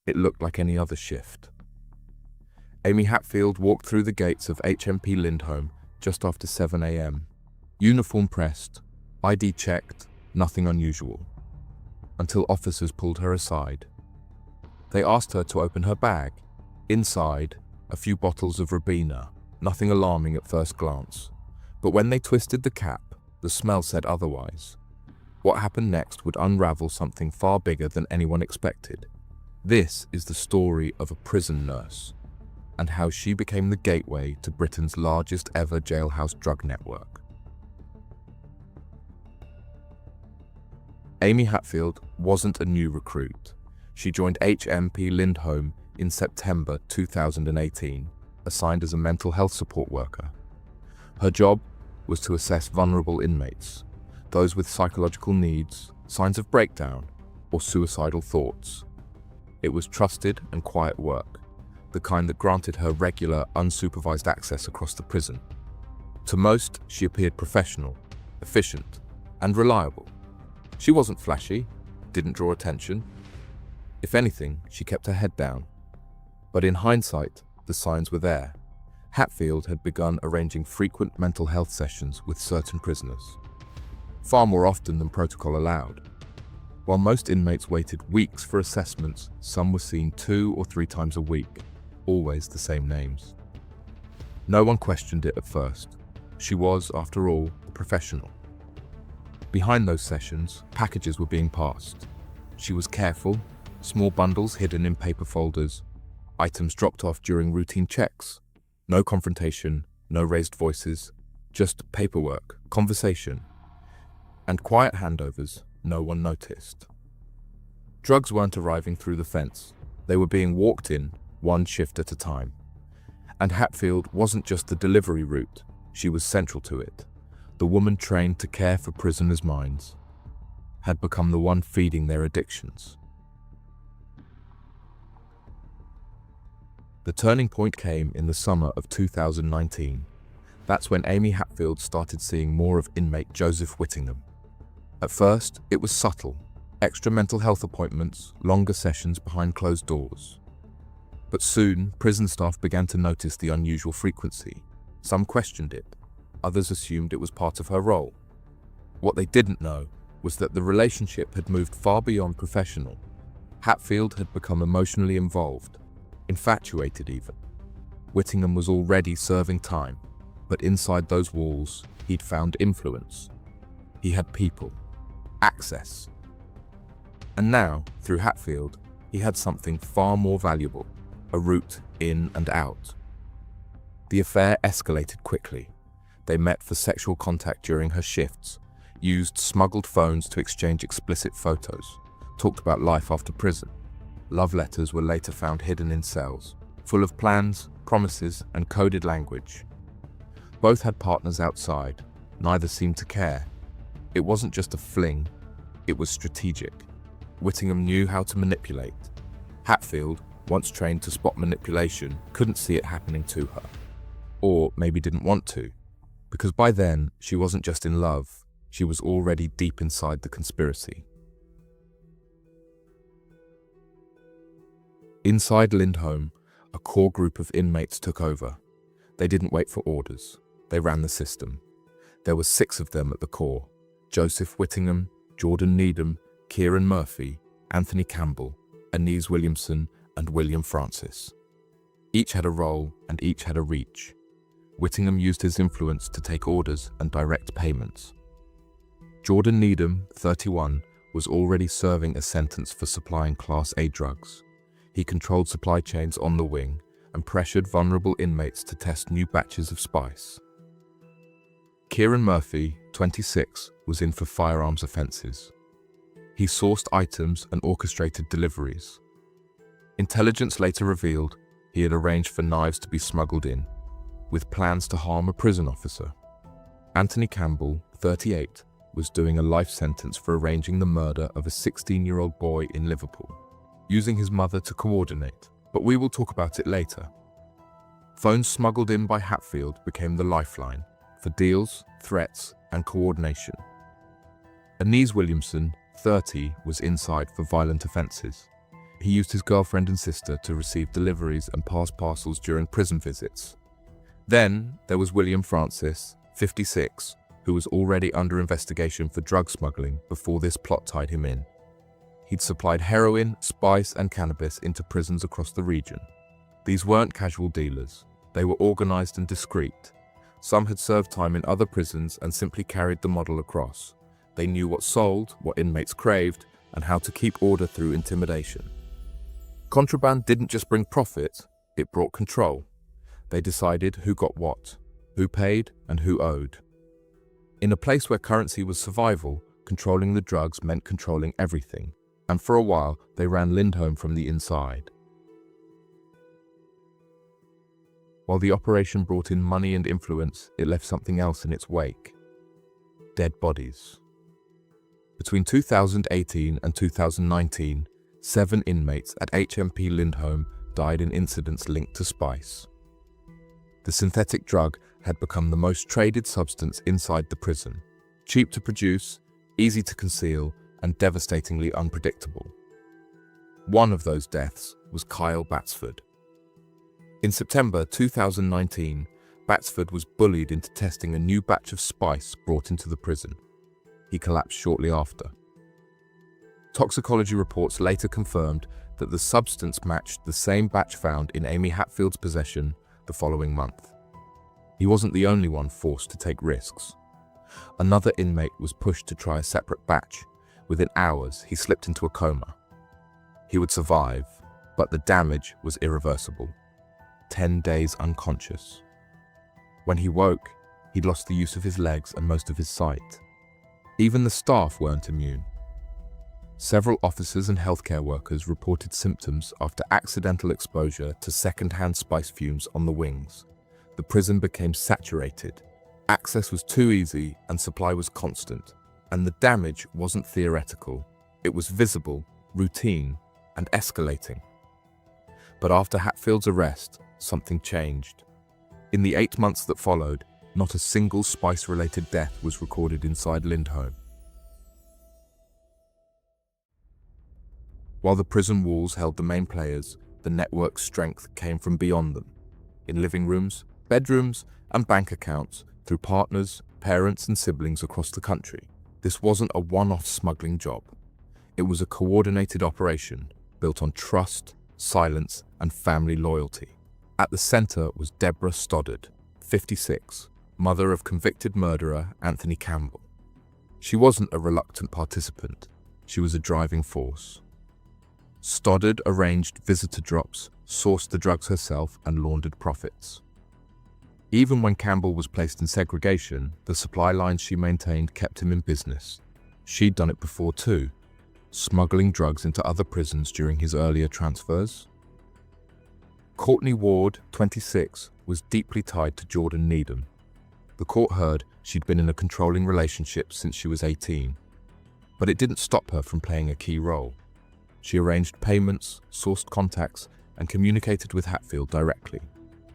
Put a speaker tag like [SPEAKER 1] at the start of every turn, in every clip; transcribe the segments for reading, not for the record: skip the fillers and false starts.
[SPEAKER 1] It looked like any other shift. Amy Hatfield walked through the gates of HMP Lindholm just after 7 a.m. Uniform pressed, ID checked, nothing unusual. Until officers pulled her aside. They asked her to open her bag. Inside, a few bottles of Ribena, nothing alarming at first glance. But when they twisted the cap, the smell said otherwise. What happened next would unravel something far bigger than anyone expected. This is the story of a prison nurse, and how she became the gateway to Britain's largest ever jailhouse drug network. Amy Hatfield wasn't a new recruit. She joined HMP Lindholm in September 2018, assigned as a mental health support worker. Her job was to assess vulnerable inmates, those with psychological needs, signs of breakdown, or suicidal thoughts. It was trusted and quiet work, the kind that granted her regular, unsupervised access across the prison. To most, she appeared professional, efficient, and reliable. She wasn't flashy, didn't draw attention. If anything, she kept her head down. But in hindsight, the signs were there. Hatfield had begun arranging frequent mental health sessions with certain prisoners, far more often than protocol allowed. While most inmates waited weeks for assessments, some were seen 2 or 3 times a week, always the same names. No one questioned it at first. She was, after all, a professional. Behind those sessions, packages were being passed. She was careful, small bundles hidden in paper folders, items dropped off during routine checks. No confrontation, no raised voices, just paperwork, conversation, and quiet handovers no one noticed. Drugs weren't arriving through the fence. They were being walked in, one shift at a time. And Hatfield wasn't just the delivery route, she was central to it. The woman trained to care for prisoners' minds had become the one feeding their addictions. The turning point came in the summer of 2019. That's when Amy Hatfield started seeing more of inmate Joseph Whittingham. At first, it was subtle. Extra mental health appointments, longer sessions behind closed doors. But soon, prison staff began to notice the unusual frequency. Some questioned it. Others assumed it was part of her role. What they didn't know was that the relationship had moved far beyond professional. Hatfield had become emotionally involved, infatuated even. Whittingham was already serving time, but inside those walls, he'd found influence. He had people, access. And now, through Hatfield, he had something far more valuable, a route in and out. The affair escalated quickly. They met for sexual contact during her shifts, used smuggled phones to exchange explicit photos, talked about life after prison. Love letters were later found hidden in cells, full of plans, promises, and coded language. Both had partners outside. Neither seemed to care. It wasn't just a fling, it was strategic. Whittingham knew how to manipulate. Hatfield, once trained to spot manipulation, couldn't see it happening to her. Or maybe didn't want to, because by then, she wasn't just in love, she was already deep inside the conspiracy. Inside Lindholm, a core group of inmates took over. They didn't wait for orders, they ran the system. There were 6 of them at the core: Joseph Whittingham, Jordan Needham, Kieran Murphy, Anthony Campbell, Anise Williamson, and William Francis. Each had a role and each had a reach. Whittingham used his influence to take orders and direct payments. Jordan Needham, 31, was already serving a sentence for supplying Class A drugs. He controlled supply chains on the wing and pressured vulnerable inmates to test new batches of spice. Kieran Murphy, 26, was in for firearms offences. He sourced items and orchestrated deliveries. Intelligence later revealed he had arranged for knives to be smuggled in, with plans to harm a prison officer. Anthony Campbell, 38, was doing a life sentence for arranging the murder of a 16-year-old boy in Liverpool, using his mother to coordinate, but we will talk about it later. Phones smuggled in by Hatfield became the lifeline for deals, threats, and coordination. Anise Williamson, 30, was inside for violent offences. He used his girlfriend and sister to receive deliveries and pass parcels during prison visits. Then there was William Francis, 56, who was already under investigation for drug smuggling before this plot tied him in. He'd supplied heroin, spice, and cannabis into prisons across the region. These weren't casual dealers. They were organized and discreet. Some had served time in other prisons and simply carried the model across. They knew what sold, what inmates craved, and how to keep order through intimidation. Contraband didn't just bring profit, it brought control. They decided who got what, who paid, and who owed. In a place where currency was survival, controlling the drugs meant controlling everything, and for a while they ran Lindholm from the inside. While the operation brought in money and influence, it left something else in its wake: dead bodies. Between 2018 and 2019, 7 inmates at HMP Lindholm died in incidents linked to spice. The synthetic drug had become the most traded substance inside the prison, cheap to produce, easy to conceal, and devastatingly unpredictable. One of those deaths was Kyle Batsford. In September 2019, Batsford was bullied into testing a new batch of spice brought into the prison. He collapsed shortly after. Toxicology reports later confirmed that the substance matched the same batch found in Amy Hatfield's possession the following month. He wasn't the only one forced to take risks. Another inmate was pushed to try a separate batch. Within hours, he slipped into a coma. He would survive, but the damage was irreversible. 10 days unconscious. When he woke, he'd lost the use of his legs and most of his sight. Even the staff weren't immune. Several officers and healthcare workers reported symptoms after accidental exposure to second-hand spice fumes on the wings. The prison became saturated. Access was too easy and supply was constant. And the damage wasn't theoretical. It was visible, routine, and escalating. But after Hatfield's arrest, something changed. In the 8 months that followed, not a single spice-related death was recorded inside Lindholm. While the prison walls held the main players, the network's strength came from beyond them. In living rooms, bedrooms, and bank accounts, through partners, parents, and siblings across the country. This wasn't a one-off smuggling job. It was a coordinated operation built on trust, silence, and family loyalty. At the center was Deborah Stoddard, 56, mother of convicted murderer Anthony Campbell. She wasn't a reluctant participant. She was a driving force. Stoddard arranged visitor drops, sourced the drugs herself, and laundered profits. Even when Campbell was placed in segregation, the supply lines she maintained kept him in business. She'd done it before too, smuggling drugs into other prisons during his earlier transfers. Courtney Ward, 26, was deeply tied to Jordan Needham. The court heard she'd been in a controlling relationship since she was 18. But it didn't stop her from playing a key role. She arranged payments, sourced contacts, and communicated with Hatfield directly.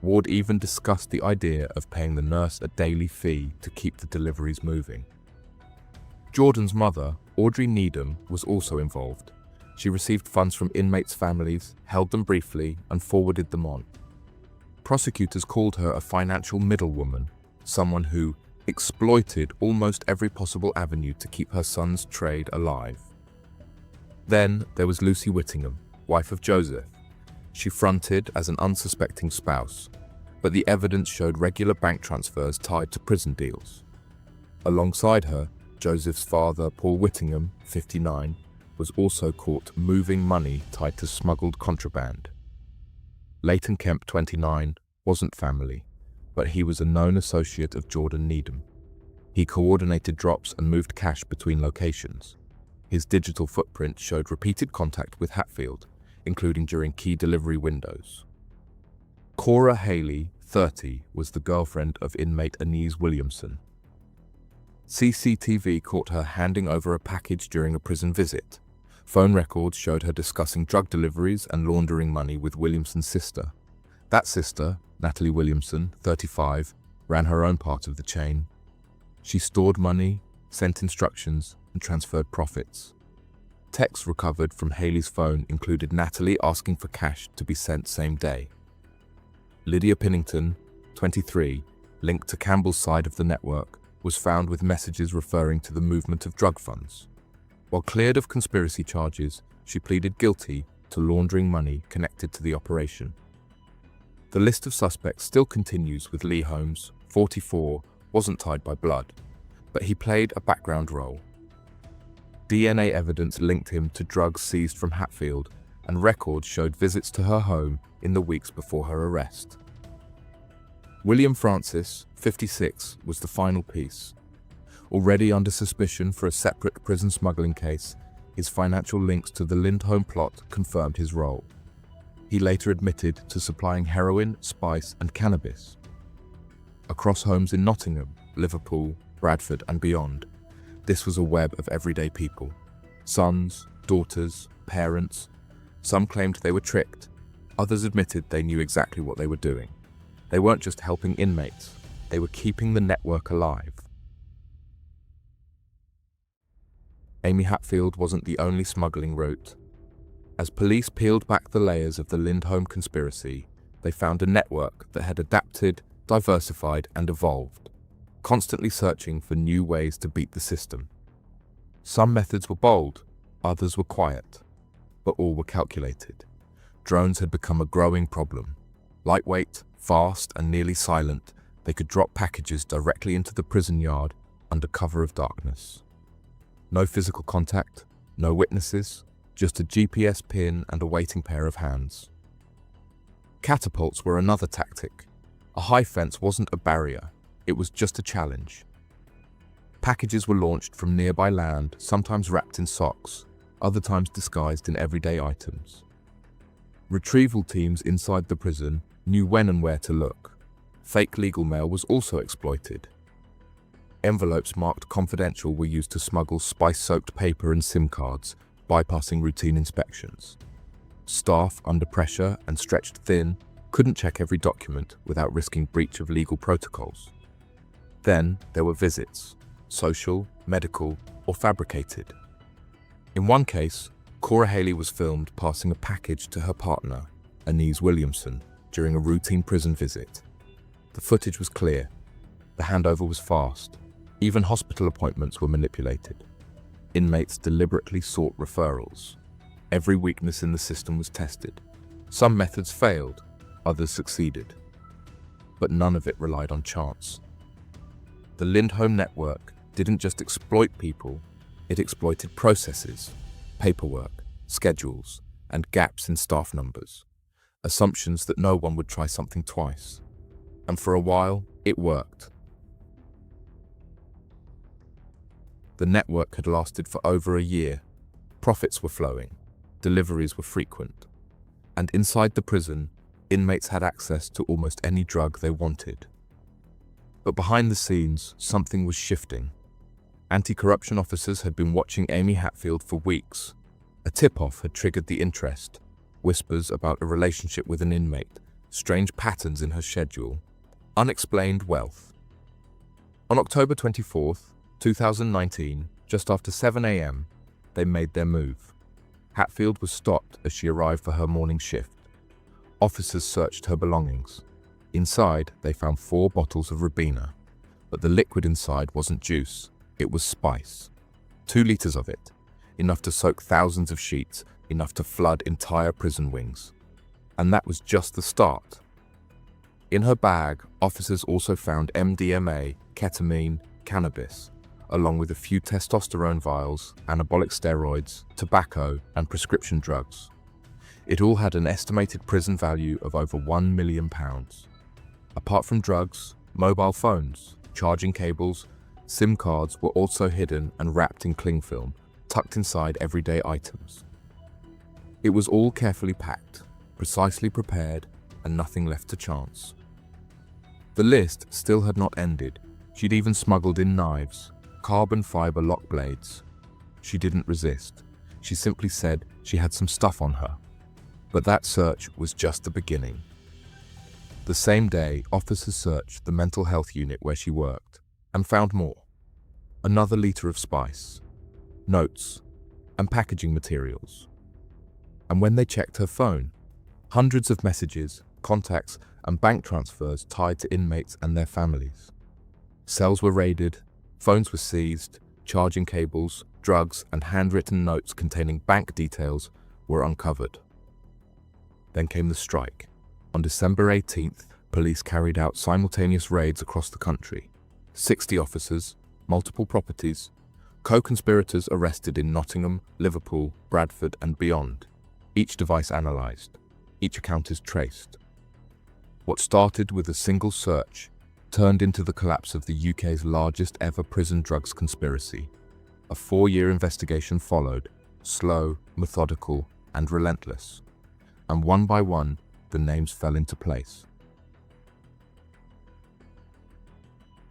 [SPEAKER 1] Ward even discussed the idea of paying the nurse a daily fee to keep the deliveries moving. Jordan's mother, Audrey Needham, was also involved. She received funds from inmates' families, held them briefly, and forwarded them on. Prosecutors called her a financial middlewoman, someone who exploited almost every possible avenue to keep her son's trade alive. Then there was Lucy Whittingham, wife of Joseph. She fronted as an unsuspecting spouse, but the evidence showed regular bank transfers tied to prison deals. Alongside her, Joseph's father, Paul Whittingham, 59, was also caught moving money tied to smuggled contraband. Leighton Kemp, 29, wasn't family, but he was a known associate of Jordan Needham. He coordinated drops and moved cash between locations. His digital footprint showed repeated contact with Hatfield, including during key delivery windows. Cora Haley, 30, was the girlfriend of inmate Anise Williamson. CCTV caught her handing over a package during a prison visit. Phone records showed her discussing drug deliveries and laundering money with Williamson's sister. That sister, Natalie Williamson, 35, ran her own part of the chain. She stored money, sent instructions, and transferred profits. Texts recovered from Haley's phone included Natalie asking for cash to be sent same day. Lydia Pinnington, 23, linked to Campbell's side of the network, was found with messages referring to the movement of drug funds. While cleared of conspiracy charges, she pleaded guilty to laundering money connected to the operation. The list of suspects still continues, with Lee Holmes, 44, wasn't tied by blood, but he played a background role. DNA evidence linked him to drugs seized from Hatfield, and records showed visits to her home in the weeks before her arrest. William Francis, 56, was the final piece. Already under suspicion for a separate prison smuggling case, his financial links to the Lindholm plot confirmed his role. He later admitted to supplying heroin, spice, and cannabis. Across homes in Nottingham, Liverpool, Bradford, and beyond, this was a web of everyday people. Sons, daughters, parents. Some claimed they were tricked. Others admitted they knew exactly what they were doing. They weren't just helping inmates, they were keeping the network alive. Amy Hatfield wasn't the only smuggling route. As police peeled back the layers of the Lindholm conspiracy, they found a network that had adapted, diversified, and evolved, constantly searching for new ways to beat the system. Some methods were bold, others were quiet, but all were calculated. Drones had become a growing problem. Lightweight, fast, and nearly silent, they could drop packages directly into the prison yard under cover of darkness. No physical contact, no witnesses, just a GPS pin and a waiting pair of hands. Catapults were another tactic. A high fence wasn't a barrier, it was just a challenge. Packages were launched from nearby land, sometimes wrapped in socks, other times disguised in everyday items. Retrieval teams inside the prison knew when and where to look. Fake legal mail was also exploited. Envelopes marked confidential were used to smuggle spice-soaked paper and SIM cards, bypassing routine inspections. Staff, under pressure and stretched thin, couldn't check every document without risking breach of legal protocols. Then there were visits, social, medical, or fabricated. In one case, Cora Haley was filmed passing a package to her partner, Anise Williamson, during a routine prison visit. The footage was clear. The handover was fast. Even hospital appointments were manipulated. Inmates deliberately sought referrals. Every weakness in the system was tested. Some methods failed, others succeeded. But none of it relied on chance. The Lindholm network didn't just exploit people, it exploited processes, paperwork, schedules, and gaps in staff numbers. Assumptions that no one would try something twice. And for a while, it worked. The network had lasted for over a year. Profits were flowing, deliveries were frequent, and inside the prison, inmates had access to almost any drug they wanted. But behind the scenes, something was shifting. Anti-corruption officers had been watching Amy Hatfield for weeks. A tip-off had triggered the interest. Whispers about a relationship with an inmate, strange patterns in her schedule, unexplained wealth. On October 24th, 2019, just after 7 a.m., they made their move. Hatfield was stopped as she arrived for her morning shift. Officers searched her belongings. Inside, they found 4 bottles of Ribena, but the liquid inside wasn't juice, it was spice. 2 liters of it, enough to soak thousands of sheets, enough to flood entire prison wings. And that was just the start. In her bag, officers also found MDMA, ketamine, cannabis, along with a few testosterone vials, anabolic steroids, tobacco, and prescription drugs. It all had an estimated prison value of over £1 million. Apart from drugs, mobile phones, charging cables, SIM cards were also hidden and wrapped in cling film, tucked inside everyday items. It was all carefully packed, precisely prepared, and nothing left to chance. The list still had not ended. She'd even smuggled in knives, carbon fiber lock blades. She didn't resist. She simply said she had some stuff on her. But that search was just the beginning. The same day, officers searched the mental health unit where she worked and found more. Another liter of spice, notes, and packaging materials. And when they checked her phone, hundreds of messages, contacts, and bank transfers tied to inmates and their families. Cells were raided, phones were seized, charging cables, drugs, and handwritten notes containing bank details were uncovered. Then came the strike. On December 18th, police carried out simultaneous raids across the country. 60 officers, multiple properties, co-conspirators arrested in Nottingham, Liverpool, Bradford, and beyond. Each device analysed. Each account is traced. What started with a single search turned into the collapse of the UK's largest ever prison drugs conspiracy. A 4-year investigation followed, slow, methodical, and relentless. And one by one, the names fell into place.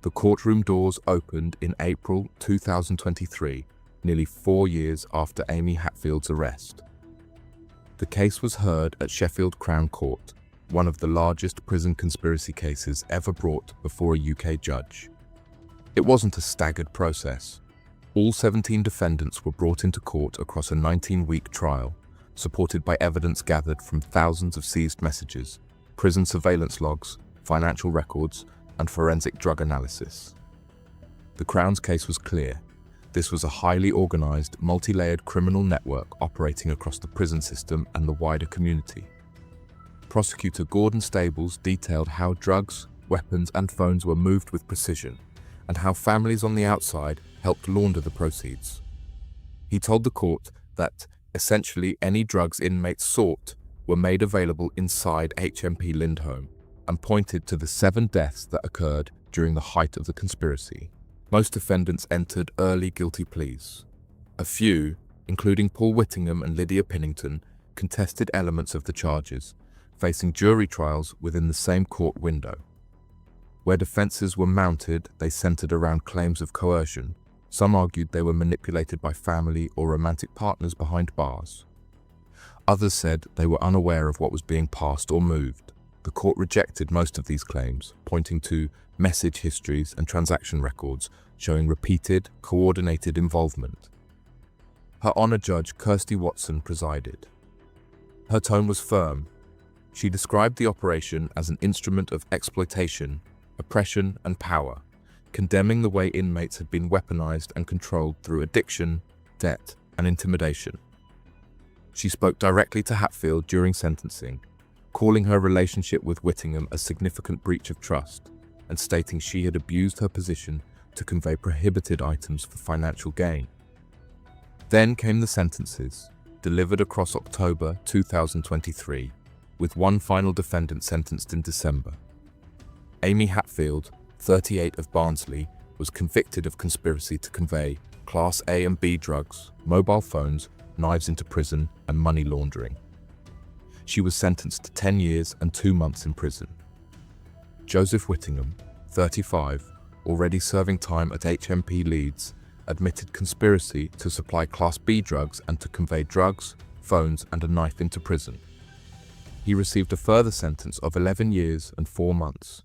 [SPEAKER 1] The courtroom doors opened in April 2023, nearly 4 years after Amy Hatfield's arrest. The case was heard at Sheffield Crown Court, one of the largest prison conspiracy cases ever brought before a UK judge. It wasn't a staggered process. All 17 defendants were brought into court across a 19-week trial, supported by evidence gathered from thousands of seized messages, prison surveillance logs, financial records, and forensic drug analysis. The Crown's case was clear. This was a highly organised, multi-layered criminal network operating across the prison system and the wider community. Prosecutor Gordon Stables detailed how drugs, weapons, and phones were moved with precision, and how families on the outside helped launder the proceeds. He told the court that, essentially, any drugs inmates sought were made available inside HMP Lindholm, and pointed to the 7 deaths that occurred during the height of the conspiracy. Most defendants entered early guilty pleas. A few, including Paul Whittingham and Lydia Pinnington, contested elements of the charges, facing jury trials within the same court window. Where defences were mounted, they centred around claims of coercion. Some argued they were manipulated by family or romantic partners behind bars. Others said they were unaware of what was being passed or moved. The court rejected most of these claims, pointing to message histories and transaction records showing repeated, coordinated involvement. Her Honour Judge Kirsty Watson presided. Her tone was firm. She described the operation as an instrument of exploitation, oppression, and power, condemning the way inmates had been weaponized and controlled through addiction, debt, and intimidation. She spoke directly to Hatfield during sentencing, calling her relationship with Whittingham a significant breach of trust, and stating she had abused her position to convey prohibited items for financial gain. Then came the sentences, delivered across October 2023, with one final defendant sentenced in December. Amy Hatfield, 38 of Barnsley, was convicted of conspiracy to convey Class A and B drugs, mobile phones, knives into prison, and money laundering. She was sentenced to 10 years and 2 months in prison. Joseph Whittingham, 35, already serving time at HMP Leeds, admitted conspiracy to supply Class B drugs and to convey drugs, phones, and a knife into prison. He received a further sentence of 11 years and 4 months.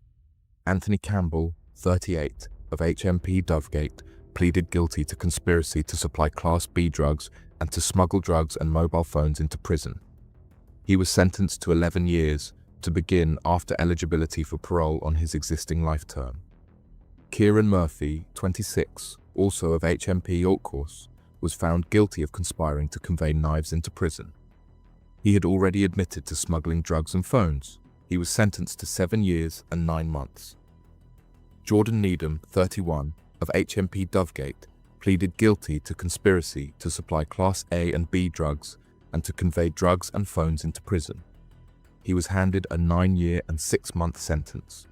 [SPEAKER 1] Anthony Campbell, 38, of HMP Dovegate, pleaded guilty to conspiracy to supply Class B drugs and to smuggle drugs and mobile phones into prison. He was sentenced to 11 years, to begin after eligibility for parole on his existing life term. Kieran Murphy, 26, also of HMP York Course, was found guilty of conspiring to convey knives into prison. He had already admitted to smuggling drugs and phones. He was sentenced to 7 years and 9 months. Jordan Needham, 31, of HMP Dovegate, pleaded guilty to conspiracy to supply Class A and B drugs and to convey drugs and phones into prison. He was handed a 9-year and 6-month sentence.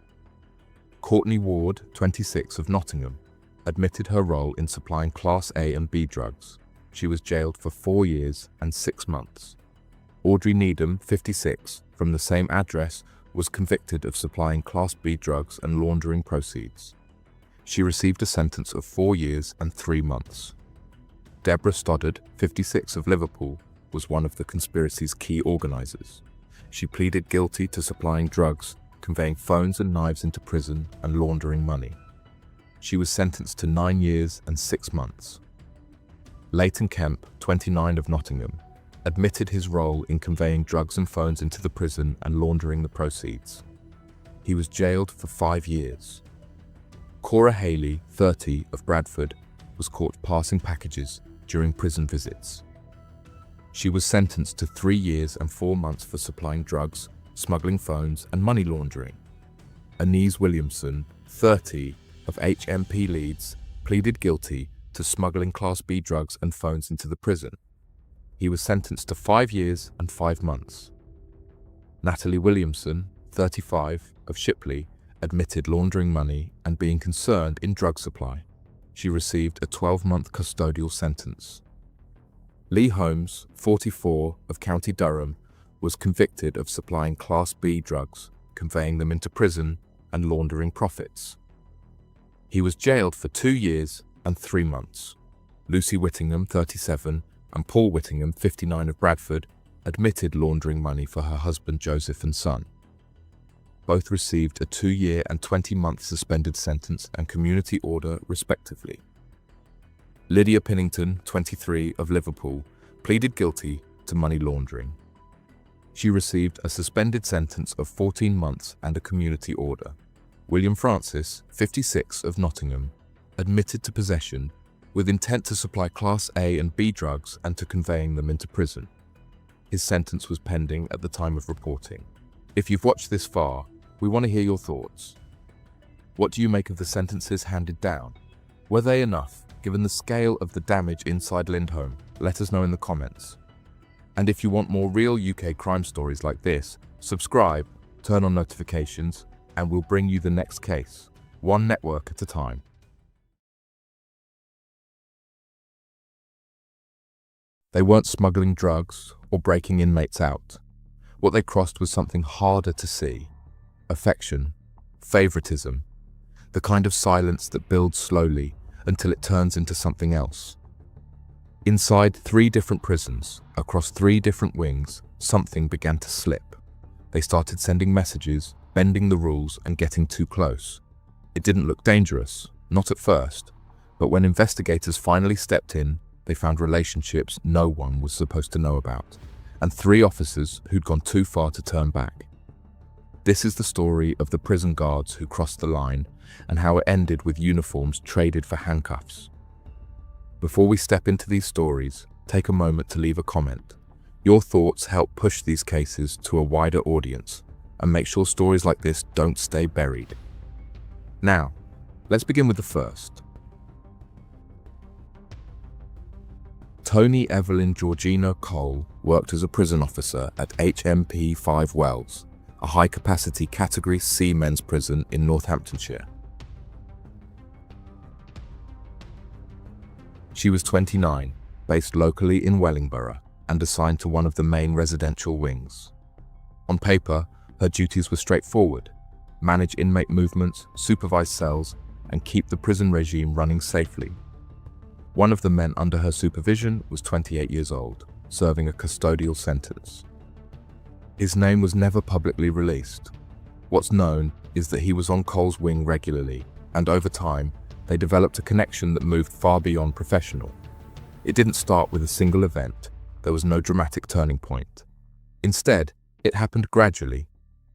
[SPEAKER 1] Courtney Ward, 26, of Nottingham, admitted her role in supplying Class A and B drugs. She was jailed for 4 years and 6 months. Audrey Needham, 56, from the same address, was convicted of supplying Class B drugs and laundering proceeds. She received a sentence of 4 years and 3 months. Deborah Stoddard, 56, of Liverpool, was one of the conspiracy's key organisers. She pleaded guilty to supplying drugs, conveying phones and knives into prison, and laundering money. She was sentenced to 9 years and 6 months. Leighton Kemp, 29 of Nottingham, admitted his role in conveying drugs and phones into the prison and laundering the proceeds. He was jailed for 5 years. Cora Haley, 30 of Bradford, was caught passing packages during prison visits. She was sentenced to 3 years and 4 months for supplying drugs, smuggling phones, and money laundering. Anise Williamson, 30 of HMP Leeds, pleaded guilty to smuggling Class B drugs and phones into the prison. He was sentenced to 5 years and 5 months. Natalie Williamson, 35 of Shipley, admitted laundering money and being concerned in drug supply. She received a 12-month custodial sentence. Lee Holmes, 44 of County Durham, was convicted of supplying Class B drugs, conveying them into prison, and laundering profits. He was jailed for 2 years and 3 months. Lucy Whittingham, 37, and Paul Whittingham, 59 of Bradford, admitted laundering money for her husband Joseph and son. Both received a 2-year and 20-month suspended sentence and community order, respectively. Lydia Pinnington, 23 of Liverpool, pleaded guilty to money laundering. She received a suspended sentence of 14 months and a community order. William Francis, 56 of Nottingham, admitted to possession with intent to supply Class A and B drugs and to conveying them into prison. His sentence was pending at the time of reporting. If you've watched this far, we want to hear your thoughts. What do you make of the sentences handed down? Were they enough, given the scale of the damage inside Lindholm? Let us know in the comments. And if you want more real UK crime stories like this, subscribe, turn on notifications, and we'll bring you the next case, one network at a time. They weren't smuggling drugs or breaking inmates out. What they crossed was something harder to see. Affection, favoritism, the kind of silence that builds slowly until it turns into something else. Inside 3 different prisons, across 3 different wings, something began to slip. They started sending messages, bending the rules, and getting too close. It didn't look dangerous, not at first, but when investigators finally stepped in, they found relationships no one was supposed to know about, and 3 officers who'd gone too far to turn back. This is the story of the prison guards who crossed the line and how it ended with uniforms traded for handcuffs. Before we step into these stories, take a moment to leave a comment. Your thoughts help push these cases to a wider audience and make sure stories like this don't stay buried. Now, let's begin with the first. Tony Evelyn Georgina Cole worked as a prison officer at HMP 5 Wells, a high-capacity Category C men's prison in Northamptonshire. She was 29, based locally in Wellingborough, and assigned to one of the main residential wings. On paper, her duties were straightforward: manage inmate movements, supervise cells, and keep the prison regime running safely. One of the men under her supervision was 28 years old, serving a custodial sentence. His name was never publicly released. What's known is that he was on Cole's wing regularly, and over time, they developed a connection that moved far beyond professional. It didn't start with a single event. There was no dramatic turning point. Instead, it happened gradually,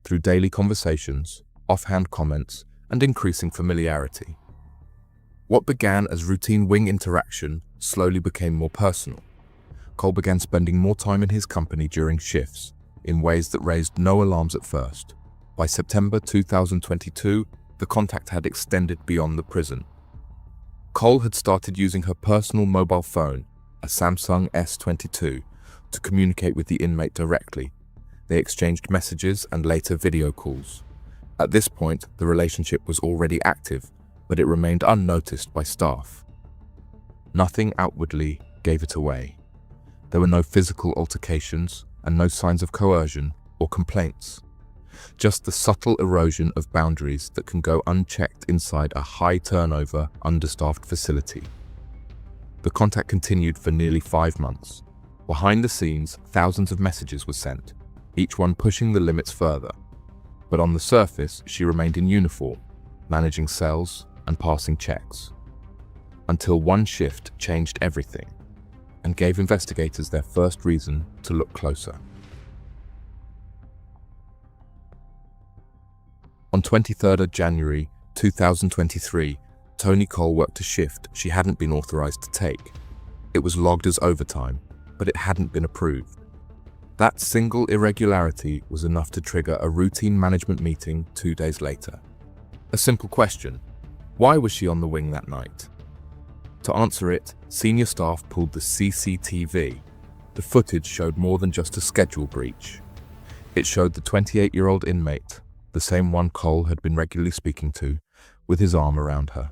[SPEAKER 1] through daily conversations, offhand comments, and increasing familiarity. What began as routine wing interaction slowly became more personal. Cole began spending more time in his company during shifts, in ways that raised no alarms at first. By September 2022, the contact had extended beyond the prison. Cole had started using her personal mobile phone, a Samsung S22, to communicate with the inmate directly. They exchanged messages and later video calls. At this point, the relationship was already active, but it remained unnoticed by staff. Nothing outwardly gave it away. There were no physical altercations and no signs of coercion or complaints. Just the subtle erosion of boundaries that can go unchecked inside a high-turnover, understaffed facility. The contact continued for nearly 5 months. Behind the scenes, thousands of messages were sent, each one pushing the limits further. But on the surface, she remained in uniform, managing cells and passing checks. Until one shift changed everything. and gave investigators their first reason to look closer. On 23rd of January 2023, Toni Cole worked a shift she hadn't been authorized to take. It was logged as overtime, but it hadn't been approved. That single irregularity was enough to trigger a routine management meeting 2 days later. A simple question: why was she on the wing that night? To answer it, senior staff pulled the CCTV. The footage showed more than just a schedule breach. It showed the 28-year-old inmate, the same one Cole had been regularly speaking to, with his arm around her.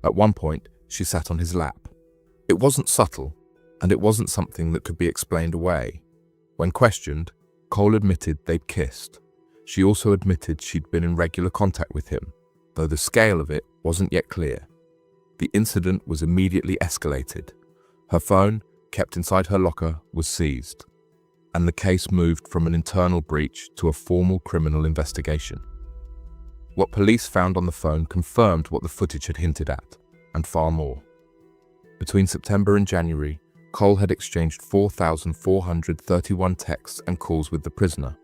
[SPEAKER 1] At one point, she sat on his lap. It wasn't subtle, and it wasn't something that could be explained away. When questioned, Cole admitted they'd kissed. She also admitted she'd been in regular contact with him, though the scale of it wasn't yet clear. The incident was immediately escalated. Her phone, kept inside her locker, was seized, and the case moved from an internal breach to a formal criminal investigation. What police found on the phone confirmed what the footage had hinted at, and far more. Between September and January, Cole had exchanged 4,431 texts and calls with the prisoner,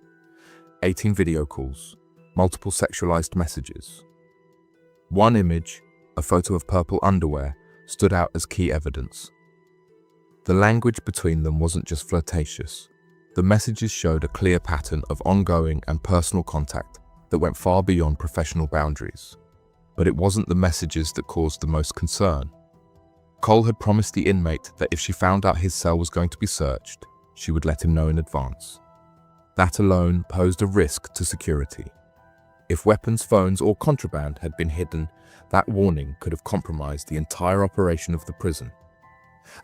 [SPEAKER 1] 18 video calls, multiple sexualized messages. One image, a photo of purple underwear, stood out as key evidence. The language between them wasn't just flirtatious. The messages showed a clear pattern of ongoing and personal contact that went far beyond professional boundaries. But it wasn't the messages that caused the most concern. Cole had promised the inmate that if she found out his cell was going to be searched, she would let him know in advance. That alone posed a risk to security. If weapons, phones, or contraband had been hidden, that warning could have compromised the entire operation of the prison.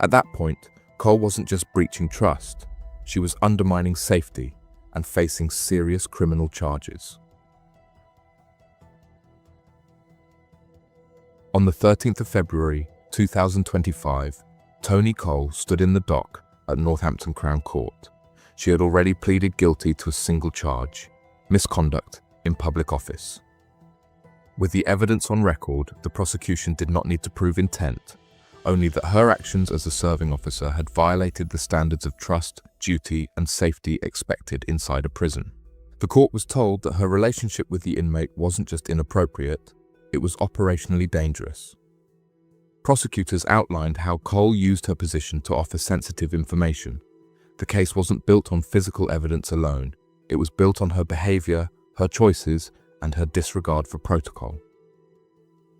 [SPEAKER 1] At that point, Cole wasn't just breaching trust, she was undermining safety and facing serious criminal charges. On the 13th of February 2025, Toni Cole stood in the dock at Northampton Crown Court. She had already pleaded guilty to a single charge: misconduct in public office. With the evidence on record, the prosecution did not need to prove intent, only that her actions as a serving officer had violated the standards of trust, duty, and safety expected inside a prison. The court was told that her relationship with the inmate wasn't just inappropriate, it was operationally dangerous. Prosecutors outlined how Cole used her position to offer sensitive information. The case wasn't built on physical evidence alone, it was built on her behavior, her choices, and her disregard for protocol.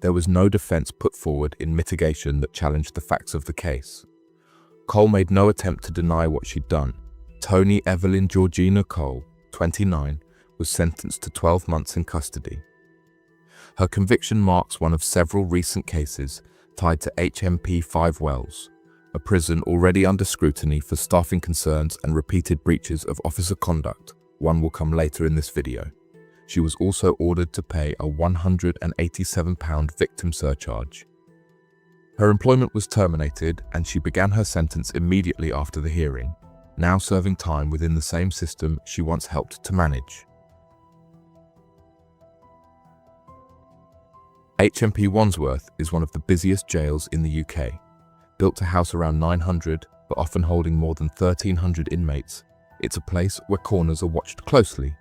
[SPEAKER 1] There was no defense put forward in mitigation that challenged the facts of the case. Cole made no attempt to deny what she'd done. Toni Evelyn Georgina Cole, 29, was sentenced to 12 months in custody. Her conviction marks one of several recent cases tied to HMP 5 Wells, a prison already under scrutiny for staffing concerns and repeated breaches of officer conduct. One will come later in this video. She was also ordered to pay a £187 victim surcharge. Her employment was terminated and she began her sentence immediately after the hearing, now serving time within the same system she once helped to manage. HMP Wandsworth is one of the busiest jails in the UK. Built to house around 900, but often holding more than 1,300 inmates, it's a place where corners are watched closely,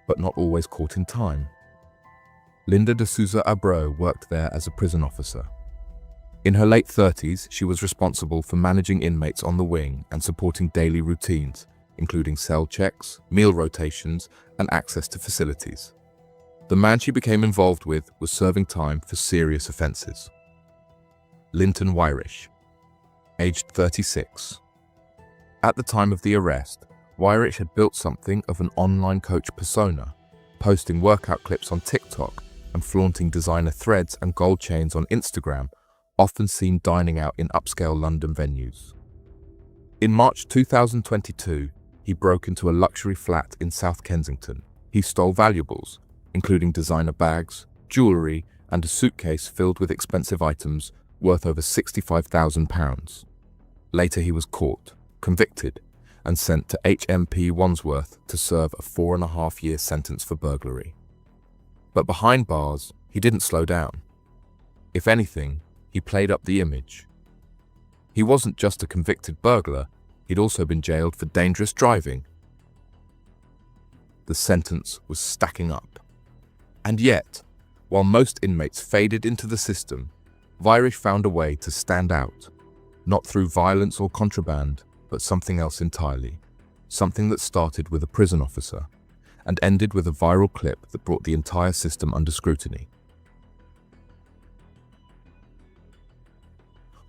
[SPEAKER 1] but not always caught in time. Linda de Souza Abreu worked there as a prison officer. In her late 30s, she was responsible for managing inmates on the wing and supporting daily routines, including cell checks, meal rotations, and access to facilities. The man she became involved with was serving time for serious offences. Linton Wyrish, aged 36. At the time of the arrest, Wyrish had built something of an online coach persona, posting workout clips on TikTok and flaunting designer threads and gold chains on Instagram, often seen dining out in upscale London venues. In March 2022, he broke into a luxury flat in South Kensington. He stole valuables, including designer bags, jewellery, and a suitcase filled with expensive items worth over £65,000. Later he was caught, convicted, and sent to HMP Wandsworth to serve a 4.5-year sentence for burglary. But behind bars, he didn't slow down. If anything, he played up the image. He wasn't just a convicted burglar, he'd also been jailed for dangerous driving. The sentence was stacking up. And yet, while most inmates faded into the system, Weyrich found a way to stand out, not through violence or contraband, but something else entirely. Something that started with a prison officer and ended with a viral clip that brought the entire system under scrutiny.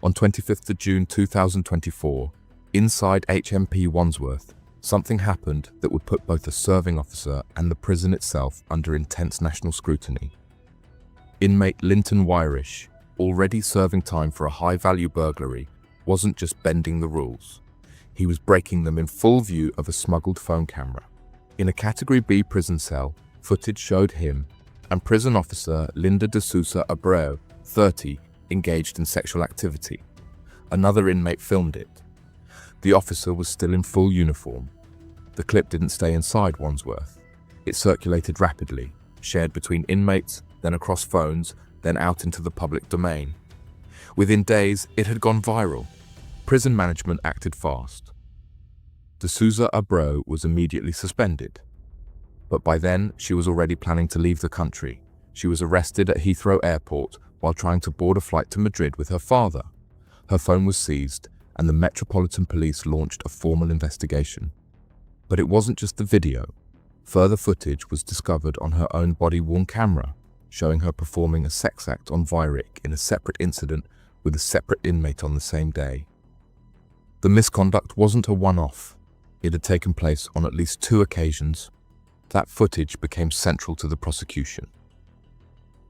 [SPEAKER 1] On 25th of June 2024, inside HMP Wandsworth, something happened that would put both the serving officer and the prison itself under intense national scrutiny. Inmate Linton Weyrich, already serving time for a high-value burglary, wasn't just bending the rules. He was breaking them in full view of a smuggled phone camera. In a Category B prison cell, footage showed him and prison officer Linda de Sousa Abreu, 30, engaged in sexual activity. Another inmate filmed it. The officer was still in full uniform. The clip didn't stay inside Wandsworth. It circulated rapidly, shared between inmates, then across phones, then out into the public domain. Within days, it had gone viral. Prison management acted fast. De Sousa Abreu was immediately suspended. But by then, she was already planning to leave the country. She was arrested at Heathrow Airport while trying to board a flight to Madrid with her father. Her phone was seized, and the Metropolitan Police launched a formal investigation. But it wasn't just the video. Further footage was discovered on her own body-worn camera, showing her performing a sex act on Weyrich in a separate incident with a separate inmate on the same day. The misconduct wasn't a one-off. It had taken place on at least 2 occasions. That footage became central to the prosecution.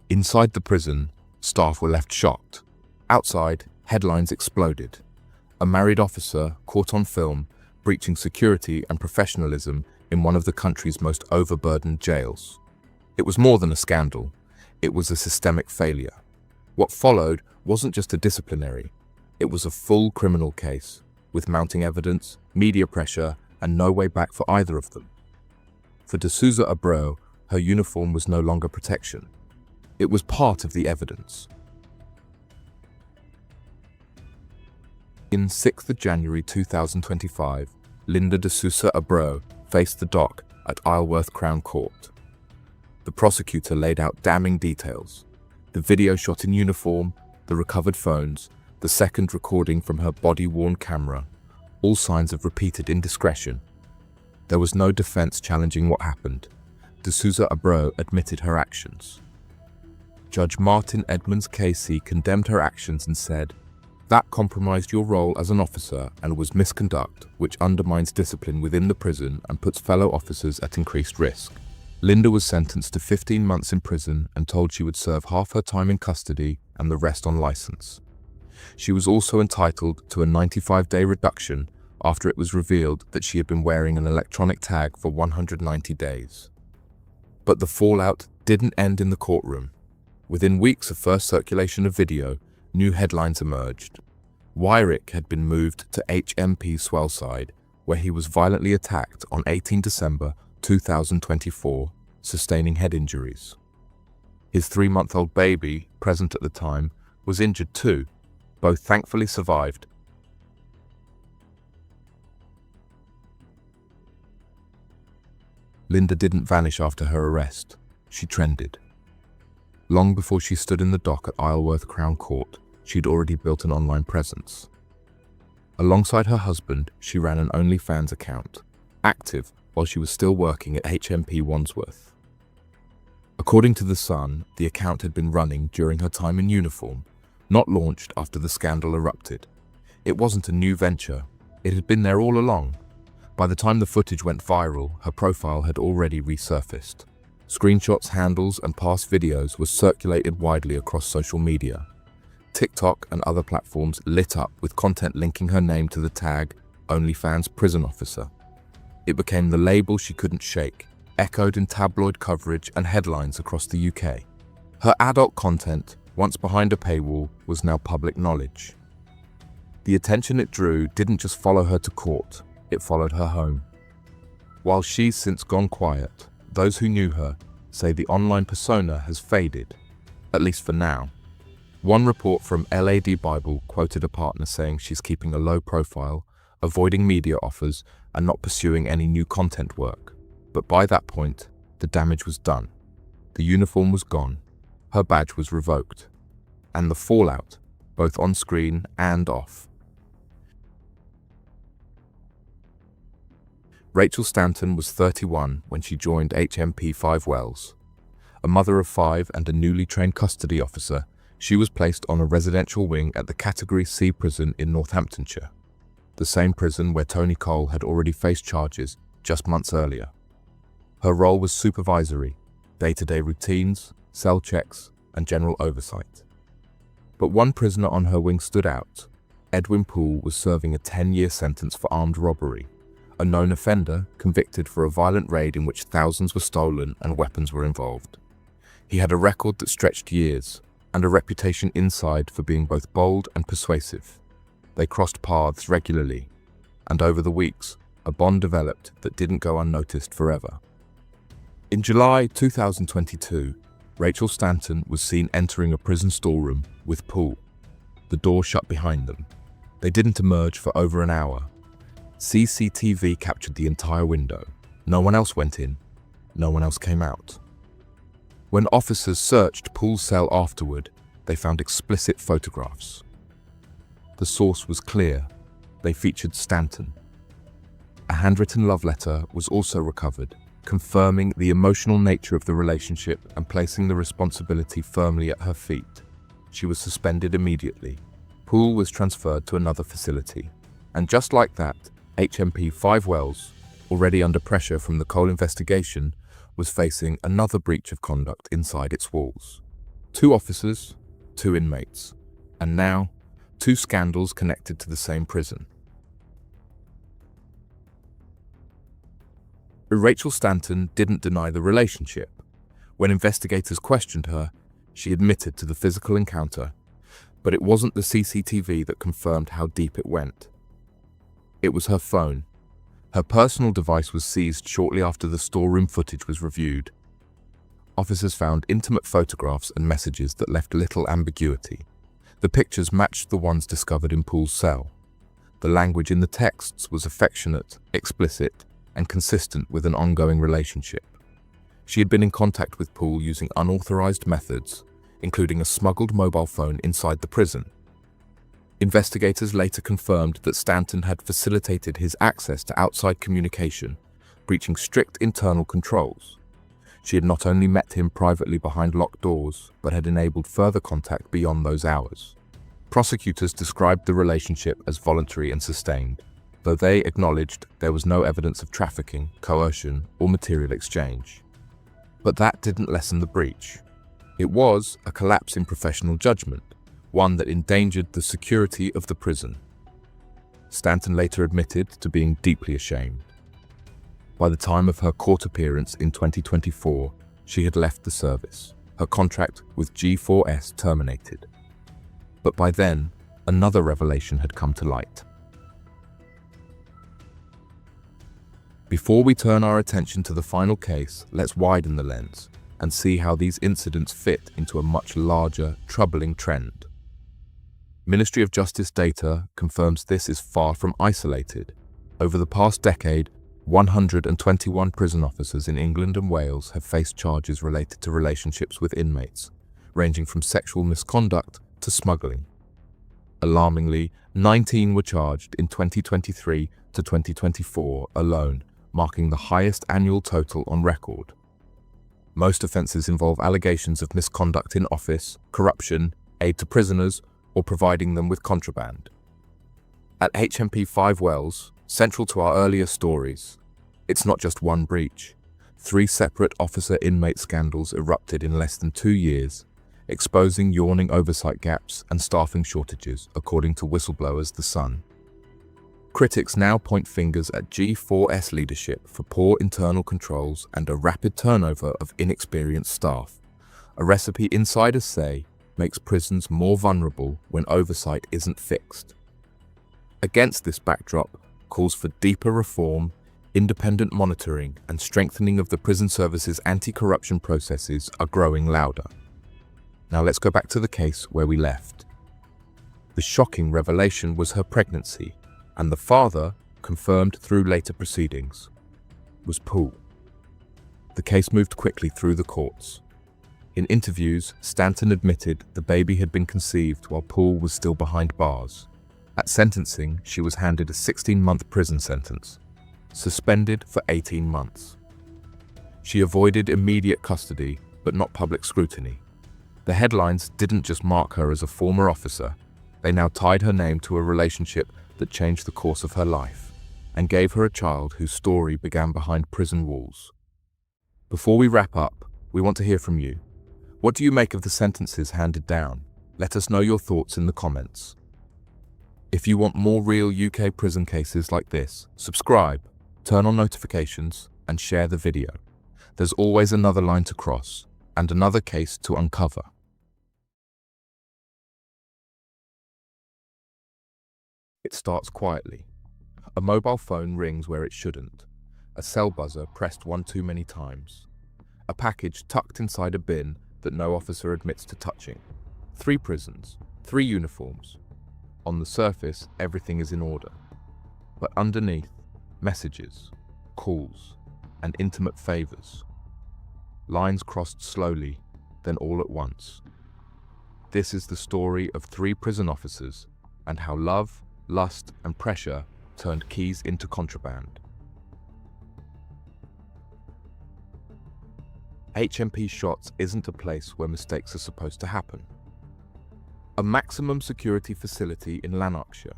[SPEAKER 1] Inside the prison, staff were left shocked. Outside, headlines exploded. A married officer caught on film breaching security and professionalism in one of the country's most overburdened jails. It was more than a scandal. It was a systemic failure. What followed wasn't just a disciplinary. It was a full criminal case, with mounting evidence, media pressure, and no way back for either of them. For de Sousa Abreu, her uniform was no longer protection. It was part of the evidence. In 6th of January 2025, Linda de Sousa Abreu faced the dock at Isleworth Crown Court. The prosecutor laid out damning details. The video shot in uniform, the recovered phones, the second recording from her body-worn camera, all signs of repeated indiscretion. There was no defense challenging what happened. De Sousa Abreu admitted her actions. Judge Martin Edmonds KC condemned her actions and said, "That compromised your role as an officer and was misconduct, which undermines discipline within the prison and puts fellow officers at increased risk." Linda was sentenced to 15 months in prison and told she would serve half her time in custody and the rest on license. She was also entitled to a 95-day reduction after it was revealed that she had been wearing an electronic tag for 190 days. But the fallout didn't end in the courtroom. Within weeks of first circulation of video, new headlines emerged. Weyrich had been moved to HMP Swellside, where he was violently attacked on 18 December 2024, sustaining head injuries. His 3-month-old baby, present at the time, was injured too. Both thankfully survived. Linda didn't vanish after her arrest. She trended. Long before she stood in the dock at Isleworth Crown Court, she'd already built an online presence. Alongside her husband, she ran an OnlyFans account, active while she was still working at HMP Wandsworth. According to The Sun, the account had been running during her time in uniform, not launched after the scandal erupted. It wasn't a new venture. It had been there all along. By the time the footage went viral, her profile had already resurfaced. Screenshots, handles, and past videos were circulated widely across social media. TikTok and other platforms lit up with content linking her name to the tag OnlyFans Prison Officer. It became the label she couldn't shake, echoed in tabloid coverage and headlines across the UK. Her adult content, once behind a paywall, was now public knowledge. The attention it drew didn't just follow her to court, it followed her home. While she's since gone quiet, those who knew her say the online persona has faded, at least for now. One report from LAD Bible quoted a partner saying she's keeping a low profile, avoiding media offers, and not pursuing any new content work. But by that point, the damage was done. The uniform was gone, her badge was revoked, and the fallout, both on screen and off. Rachel Stanton was 31 when she joined HMP 5 Wells. A mother of 5 and a newly trained custody officer, she was placed on a residential wing at the Category C prison in Northamptonshire, the same prison where Tony Cole had already faced charges just months earlier. Her role was supervisory, day-to-day routines, cell checks, and general oversight. But one prisoner on her wing stood out. Edwin Poole was serving a 10-year sentence for armed robbery, a known offender convicted for a violent raid in which thousands were stolen and weapons were involved. He had a record that stretched years, and a reputation inside for being both bold and persuasive. They crossed paths regularly, and over the weeks, a bond developed that didn't go unnoticed forever. In July 2022, Rachel Stanton was seen entering a prison storeroom with Poole, the door shut behind them. They didn't emerge for over an hour. CCTV captured the entire window. No one else went in. No one else came out. When officers searched Poole's cell afterward, they found explicit photographs. The source was clear. They featured Stanton. A handwritten love letter was also recovered, confirming the emotional nature of the relationship and placing the responsibility firmly at her feet. She was suspended immediately. Poole was transferred to another facility. And just like that, HMP 5 Wells, already under pressure from the Cole investigation, was facing another breach of conduct inside its walls. 2 officers, 2 inmates, and now 2 scandals connected to the same prison. Rachel Stanton didn't deny the relationship. When investigators questioned her, she admitted to the physical encounter, but it wasn't the CCTV that confirmed how deep it went. It was her phone. Her personal device was seized shortly after the storeroom footage was reviewed. Officers found intimate photographs and messages that left little ambiguity. The pictures matched the ones discovered in Poole's cell. The language in the texts was affectionate, explicit, and consistent with an ongoing relationship. She had been in contact with Poole using unauthorized methods, including a smuggled mobile phone inside the prison. Investigators later confirmed that Stanton had facilitated his access to outside communication, breaching strict internal controls. She had not only met him privately behind locked doors, but had enabled further contact beyond those hours. Prosecutors described the relationship as voluntary and sustained, though they acknowledged there was no evidence of trafficking, coercion, or material exchange. But that didn't lessen the breach. It was a collapse in professional judgment, one that endangered the security of the prison. Stanton later admitted to being deeply ashamed. By the time of her court appearance in 2024, she had left the service. Her contract with G4S terminated. But by then, another revelation had come to light. Before we turn our attention to the final case, let's widen the lens and see how these incidents fit into a much larger, troubling trend. Ministry of Justice data confirms this is far from isolated. Over the past decade, 121 prison officers in England and Wales have faced charges related to relationships with inmates, ranging from sexual misconduct to smuggling. Alarmingly, 19 were charged in 2023 to 2024 alone, marking the highest annual total on record. Most offences involve allegations of misconduct in office, corruption, aid to prisoners, or providing them with contraband. At HMP 5 Wells, central to our earlier stories, it's not just one breach. 3 separate officer-inmate scandals erupted in less than 2 years, exposing yawning oversight gaps and staffing shortages, according to whistleblowers The Sun. Critics now point fingers at G4S leadership for poor internal controls and a rapid turnover of inexperienced staff, a recipe insiders say makes prisons more vulnerable when oversight isn't fixed. Against this backdrop, calls for deeper reform, independent monitoring, and strengthening of the prison service's anti-corruption processes are growing louder. Now let's go back to the case where we left. The shocking revelation was her pregnancy, and the father, confirmed through later proceedings, was Paul. The case moved quickly through the courts. In interviews, Stanton admitted the baby had been conceived while Paul was still behind bars. At sentencing, she was handed a 16-month prison sentence, suspended for 18 months. She avoided immediate custody, but not public scrutiny. The headlines didn't just mark her as a former officer, they now tied her name to a relationship that changed the course of her life, and gave her a child whose story began behind prison walls. Before we wrap up, we want to hear from you. What do you make of the sentences handed down? Let us know your thoughts in the comments. If you want more real UK prison cases like this, subscribe, turn on notifications, and share the video. There's always another line to cross and another case to uncover. It starts quietly. A mobile phone rings where it shouldn't. A cell buzzer pressed one too many times. A package tucked inside a bin that no officer admits to touching. 3 prisons, 3 uniforms. On the surface, everything is in order. But underneath, messages, calls, and intimate favors. Lines crossed slowly, then all at once. This is the story of 3 prison officers and how love, lust, and pressure turned keys into contraband. HMP Shots isn't a place where mistakes are supposed to happen. A maximum security facility in Lanarkshire,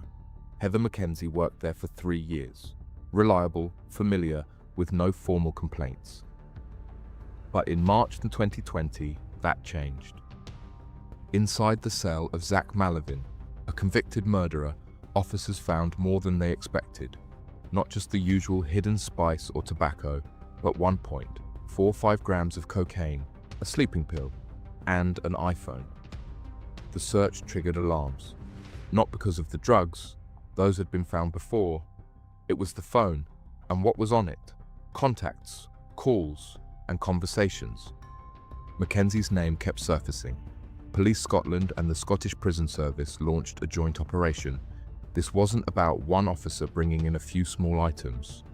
[SPEAKER 1] Heather Mackenzie worked there for 3 years. Reliable, familiar, with no formal complaints. But in March 2020, that changed. Inside the cell of Zach Malavin, a convicted murderer, officers found more than they expected. Not just the usual hidden spice or tobacco, but 1.45 grams of cocaine, a sleeping pill, and an iPhone. The search triggered alarms. Not because of the drugs, those had been found before. It was the phone, and what was on it. Contacts, calls, and conversations. Mackenzie's name kept surfacing. Police Scotland and the Scottish Prison Service launched a joint operation. This wasn't about one officer bringing in a few small items.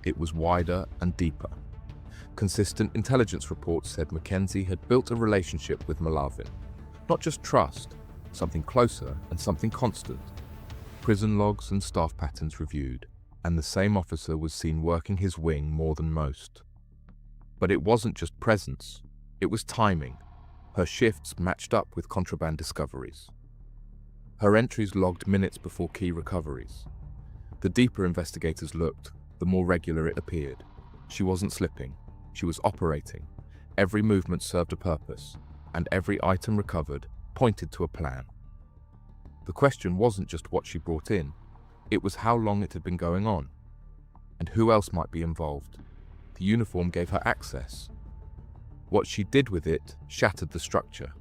[SPEAKER 1] It was wider and deeper. Consistent intelligence reports said Mackenzie had built a relationship with Malavin. Not just trust, something closer and something constant. Prison logs and staff patterns reviewed, and the same officer was seen working his wing more than most. But it wasn't just presence, it was timing. Her shifts matched up with contraband discoveries. Her entries logged minutes before key recoveries. The deeper investigators looked, the more regular it appeared. She wasn't slipping, she was operating. Every movement served a purpose, and every item recovered pointed to a plan. The question wasn't just what she brought in, it was how long it had been going on, and who else might be involved. The uniform gave her access. What she did with it shattered the structure,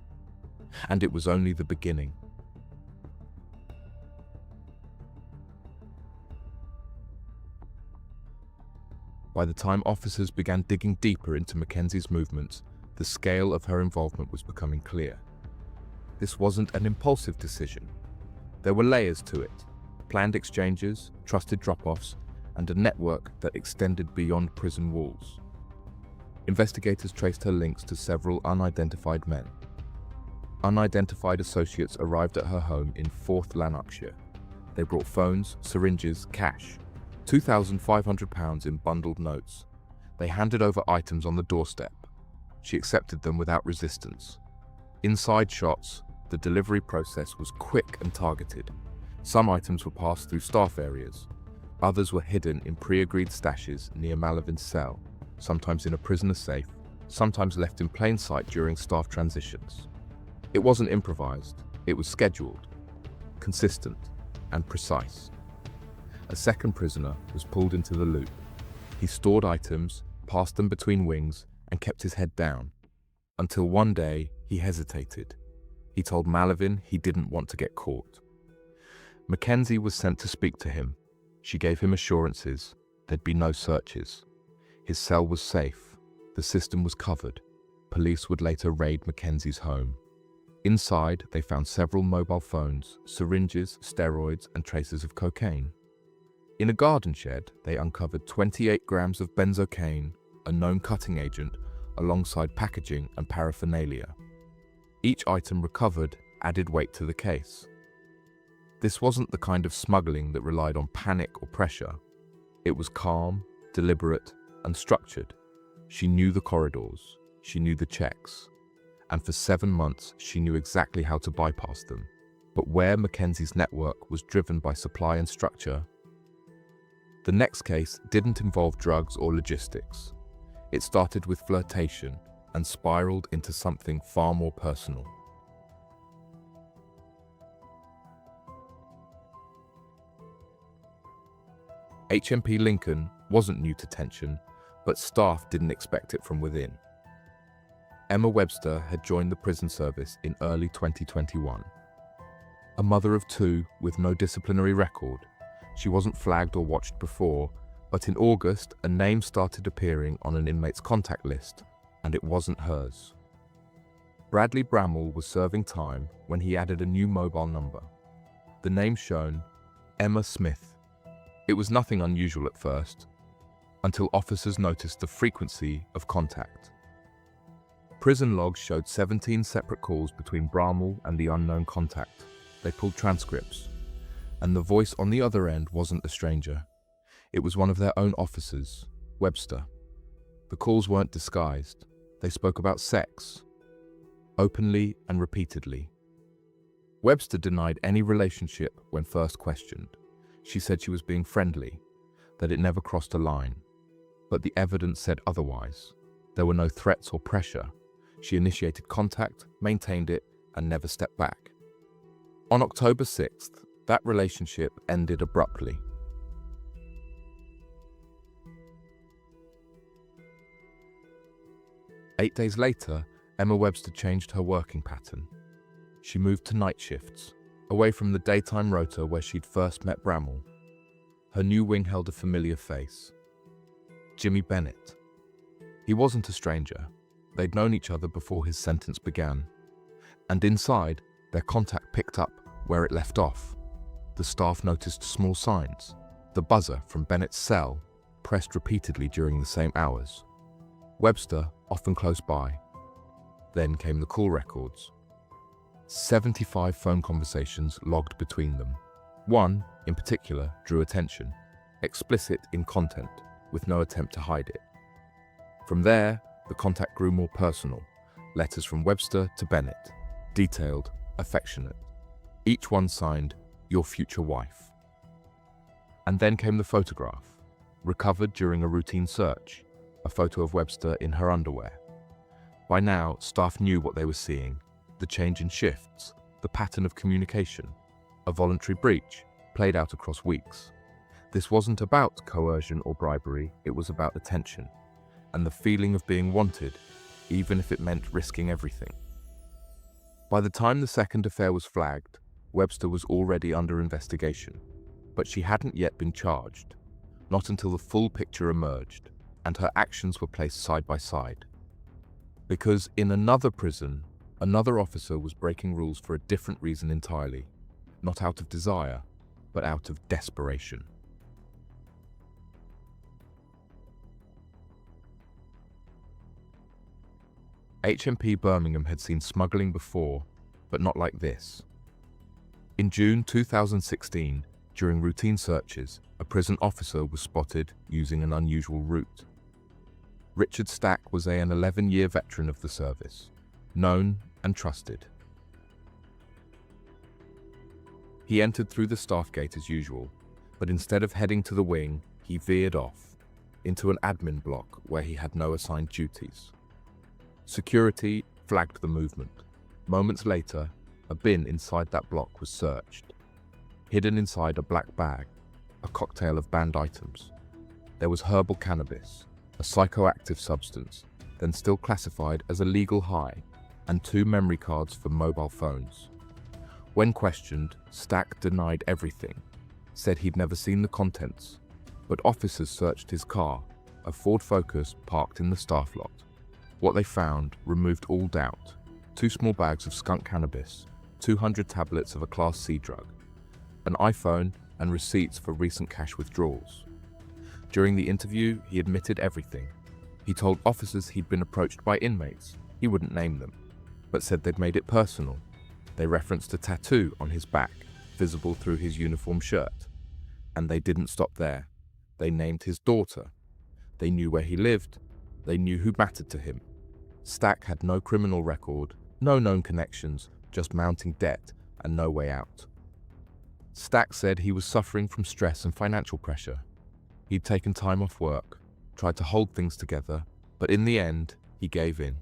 [SPEAKER 1] and it was only the beginning. By the time officers began digging deeper into Mackenzie's movements, the scale of her involvement was becoming clear. This wasn't an impulsive decision. There were layers to it, planned exchanges, trusted drop-offs, and a network that extended beyond prison walls. Investigators traced her links to several unidentified men. Unidentified associates arrived at her home in 4th Lanarkshire. They brought phones, syringes, cash, £2,500 in bundled notes. They handed over items on the doorstep. She accepted them without resistance. Inside Shots, the delivery process was quick and targeted. Some items were passed through staff areas. Others were hidden in pre-agreed stashes near Malavin's cell, sometimes in a prisoner safe, sometimes left in plain sight during staff transitions. It wasn't improvised, it was scheduled, consistent, and precise. A second prisoner was pulled into the loop. He stored items, passed them between wings, and kept his head down. Until one day, he hesitated. He told Malavin he didn't want to get caught. Mackenzie was sent to speak to him. She gave him assurances there'd be no searches. His cell was safe. The system was covered. Police would later raid Mackenzie's home. Inside, they found several mobile phones, syringes, steroids, and traces of cocaine. In a garden shed, they uncovered 28 grams of benzocaine, a known cutting agent, alongside packaging and paraphernalia. Each item recovered added weight to the case. This wasn't the kind of smuggling that relied on panic or pressure. It was calm, deliberate, and structured. She knew the corridors, she knew the checks, and for 7 months she knew exactly how to bypass them. But where Mackenzie's network was driven by supply and structure, the next case didn't involve drugs or logistics. It started with flirtation and spiraled into something far more personal. HMP Lincoln wasn't new to tension, but staff didn't expect it from within. Emma Webster had joined the prison service in early 2021. A mother of 2 with no disciplinary record, she wasn't flagged or watched before, but in August, a name started appearing on an inmate's contact list, and it wasn't hers. Bradley Bramall was serving time when he added a new mobile number. The name shown, Emma Smith. It was nothing unusual at first, until officers noticed the frequency of contact. Prison logs showed 17 separate calls between Bramall and the unknown contact. They pulled transcripts, and the voice on the other end wasn't a stranger. It was one of their own officers, Webster. The calls weren't disguised. They spoke about sex, openly and repeatedly. Webster denied any relationship when first questioned. She said she was being friendly, that it never crossed a line. But the evidence said otherwise. There were no threats or pressure. She initiated contact, maintained it, and never stepped back. On October 6th, that relationship ended abruptly. Eight days later, Emma Webster changed her working pattern. She moved to night shifts, away from the daytime rota where she'd first met Bramall. Her new wing held a familiar face. Jimmy Bennett. He wasn't a stranger. They'd known each other before his sentence began. And inside, their contact picked up where it left off. The staff noticed small signs. The buzzer from Bennett's cell, pressed repeatedly during the same hours. Webster, often close by. Then came the call records. 75 phone conversations logged between them. One, in particular, drew attention. Explicit in content, with no attempt to hide it. From there, the contact grew more personal. Letters from Webster to Bennett. Detailed, affectionate. Each one signed, "Your future wife." And then came the photograph, recovered during a routine search. A photo of Webster in her underwear. By now, staff knew what they were seeing. The change in shifts, the pattern of communication, a voluntary breach, played out across weeks. This wasn't about coercion or bribery, it was about attention, and the feeling of being wanted, even if it meant risking everything. By the time the second affair was flagged, Webster was already under investigation, but she hadn't yet been charged, not until the full picture emerged, and her actions were placed side by side. Because in another prison, another officer was breaking rules for a different reason entirely, not out of desire, but out of desperation. HMP Birmingham had seen smuggling before, but not like this. In June 2016, during routine searches, a prison officer was spotted using an unusual route. Richard Stack was an 11-year veteran of the service, known and trusted. He entered through the staff gate as usual, but instead of heading to the wing, he veered off into an admin block where he had no assigned duties. Security flagged the movement. Moments later, a bin inside that block was searched. Hidden inside a black bag, a cocktail of banned items. There was herbal cannabis, a psychoactive substance, then still classified as a legal high, and 2 memory cards for mobile phones. When questioned, Stack denied everything, said he'd never seen the contents, but officers searched his car, a Ford Focus parked in the staff lot. What they found removed all doubt. 2 small bags of skunk cannabis, 200 tablets of a Class C drug, an iPhone, and receipts for recent cash withdrawals. During the interview, he admitted everything. He told officers he'd been approached by inmates, he wouldn't name them, but said they'd made it personal. They referenced a tattoo on his back, visible through his uniform shirt. And they didn't stop there. They named his daughter. They knew where he lived. They knew who mattered to him. Stack had no criminal record, no known connections, just mounting debt and no way out. Stack said he was suffering from stress and financial pressure. He'd taken time off work, tried to hold things together, but in the end, he gave in.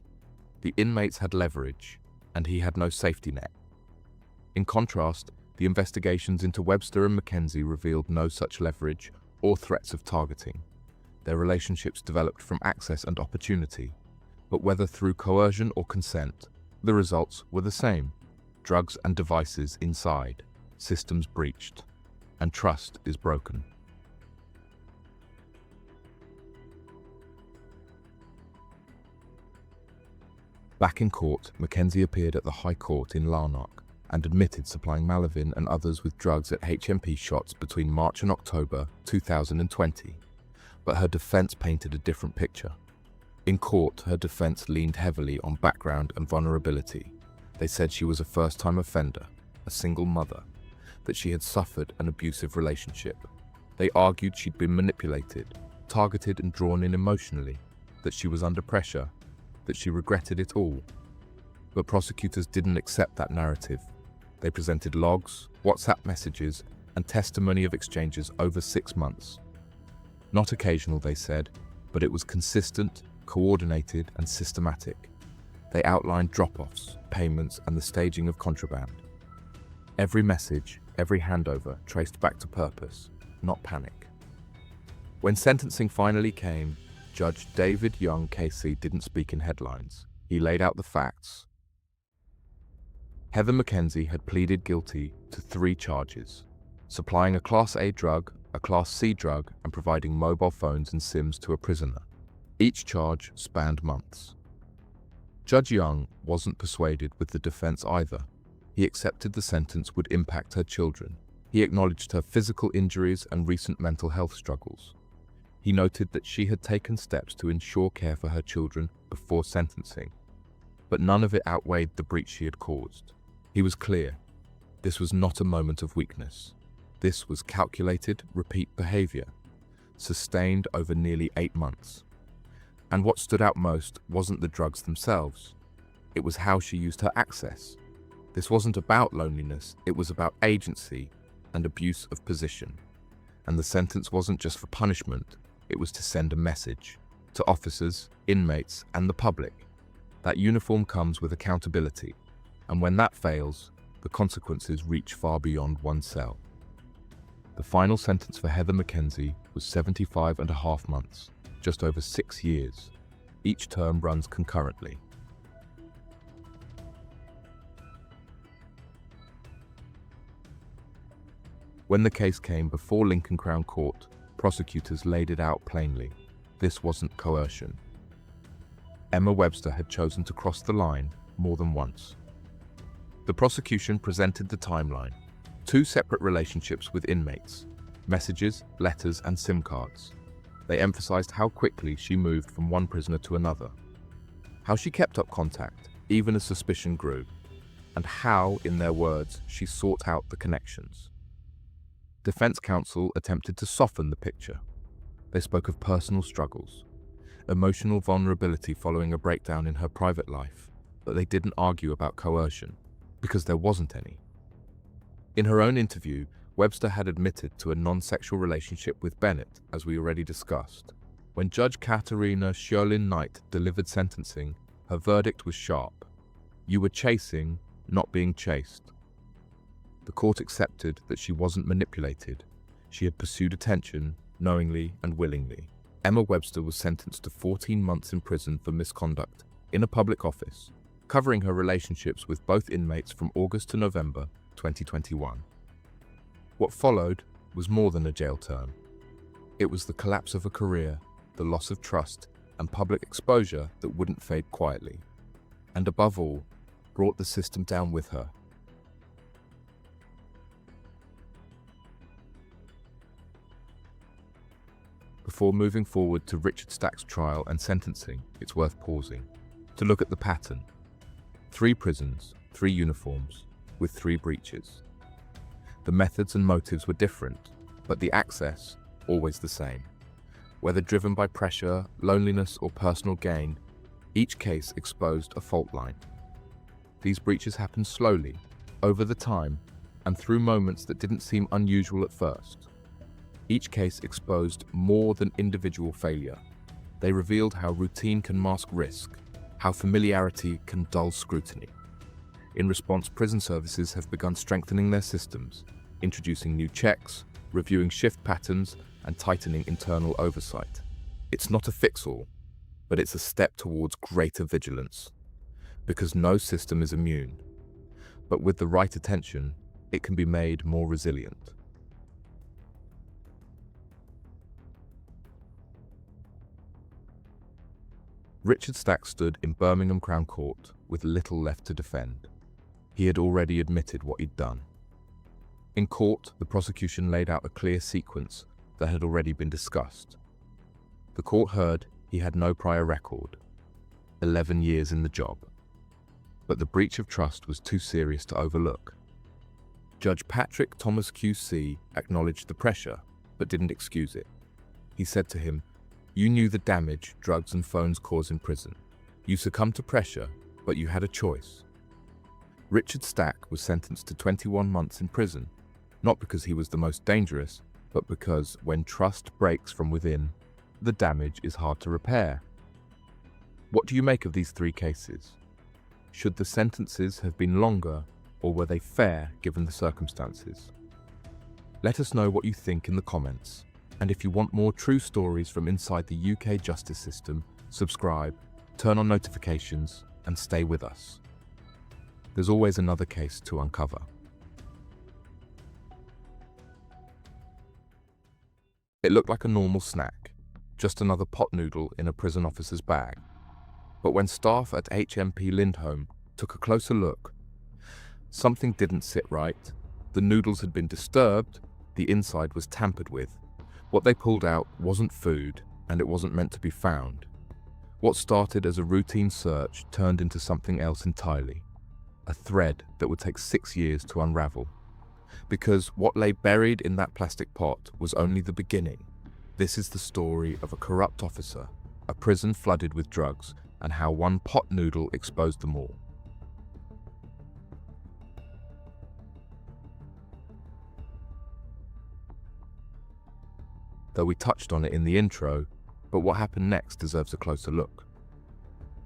[SPEAKER 1] The inmates had leverage, and he had no safety net. In contrast, the investigations into Webster and Mackenzie revealed no such leverage or threats of targeting. Their relationships developed from access and opportunity, but whether through coercion or consent, the results were the same. Drugs and devices inside, systems breached, and trust is broken. Back in court, Mackenzie appeared at the High Court in Larnac and admitted supplying Malavin and others with drugs at HMP shots between March and October 2020. But her defense painted a different picture. In court, her defense leaned heavily on background and vulnerability. They said she was a first-time offender, a single mother, that she had suffered an abusive relationship. They argued she'd been manipulated, targeted and drawn in emotionally, that she was under pressure, that she regretted it all. But prosecutors didn't accept that narrative. They presented logs, WhatsApp messages, and testimony of exchanges over 6 months. Not occasional, they said, but it was consistent, coordinated, and systematic. They outlined drop-offs, payments, and the staging of contraband. Every message, every handover traced back to purpose, not panic. When sentencing finally came, Judge David Young Casey didn't speak in headlines. He laid out the facts. Heather Mackenzie had pleaded guilty to 3 charges: supplying a Class A drug, a Class C drug, and providing mobile phones and SIMs to a prisoner. Each charge spanned months. Judge Young wasn't persuaded with the defense either. He accepted the sentence would impact her children. He acknowledged her physical injuries and recent mental health struggles. He noted that she had taken steps to ensure care for her children before sentencing, but none of it outweighed the breach she had caused. He was clear. This was not a moment of weakness. This was calculated, repeat behavior, sustained over nearly 8 months. And what stood out most wasn't the drugs themselves. It was how she used her access. This wasn't about loneliness, it was about agency and abuse of position. And the sentence wasn't just for punishment, it was to send a message to officers, inmates, and the public. That uniform comes with accountability, and when that fails, the consequences reach far beyond one cell. The final sentence for Heather Mackenzie was 75.5 months, just over 6 years. Each term runs concurrently. When the case came before Lincoln Crown Court, prosecutors laid it out plainly. This wasn't coercion. Emma Webster had chosen to cross the line more than once. The prosecution presented the timeline: 2 separate relationships with inmates, messages, letters, and SIM cards. They emphasized how quickly she moved from one prisoner to another, how she kept up contact, even as suspicion grew, and how, in their words, she sought out the connections. Defense counsel attempted to soften the picture. They spoke of personal struggles, emotional vulnerability following a breakdown in her private life, but they didn't argue about coercion, because there wasn't any. In her own interview, Webster had admitted to a non-sexual relationship with Bennett, as we already discussed. When Judge Katarina Sherlin Knight delivered sentencing, her verdict was sharp. You were chasing, not being chased. The court accepted that she wasn't manipulated. She had pursued attention, knowingly and willingly. Emma Webster was sentenced to 14 months in prison for misconduct in a public office, covering her relationships with both inmates from August to November 2021. What followed was more than a jail term. It was the collapse of a career, the loss of trust, and public exposure that wouldn't fade quietly. And above all, brought the system down with her. Before moving forward to Richard Stack's trial and sentencing, it's worth pausing to look at the pattern. 3 prisons, 3 uniforms, with 3 breaches. The methods and motives were different, but the access always the same. Whether driven by pressure, loneliness, or personal gain, each case exposed a fault line. These breaches happened slowly, over the time, and through moments that didn't seem unusual at first. Each case exposed more than individual failure. They revealed how routine can mask risk, how familiarity can dull scrutiny. In response, prison services have begun strengthening their systems, introducing new checks, reviewing shift patterns, and tightening internal oversight. It's not a fix-all, but it's a step towards greater vigilance. Because no system is immune, but with the right attention, it can be made more resilient. Richard Stack stood in Birmingham Crown Court with little left to defend. He had already admitted what he'd done. In court, the prosecution laid out a clear sequence that had already been discussed. The court heard he had no prior record, 11 years in the job. But the breach of trust was too serious to overlook. Judge Patrick Thomas QC acknowledged the pressure, but didn't excuse it. He said to him, "You knew the damage drugs and phones cause in prison. You succumbed to pressure, but you had a choice." Richard Stack was sentenced to 21 months in prison, not because he was the most dangerous, but because when trust breaks from within, the damage is hard to repair. What do you make of these 3 cases? Should the sentences have been longer, or were they fair given the circumstances? Let us know what you think in the comments. And if you want more true stories from inside the UK justice system, subscribe, turn on notifications, and stay with us. There's always another case to uncover. It looked like a normal snack, just another pot noodle in a prison officer's bag. But when staff at HMP Lindholm took a closer look, something didn't sit right. The noodles had been disturbed, the inside was tampered with. What they pulled out wasn't food, and it wasn't meant to be found. What started as a routine search turned into something else entirely. A thread that would take 6 years to unravel. Because what lay buried in that plastic pot was only the beginning. This is the story of a corrupt officer, a prison flooded with drugs, and how one pot noodle exposed them all. Though we touched on it in the intro, but what happened next deserves a closer look.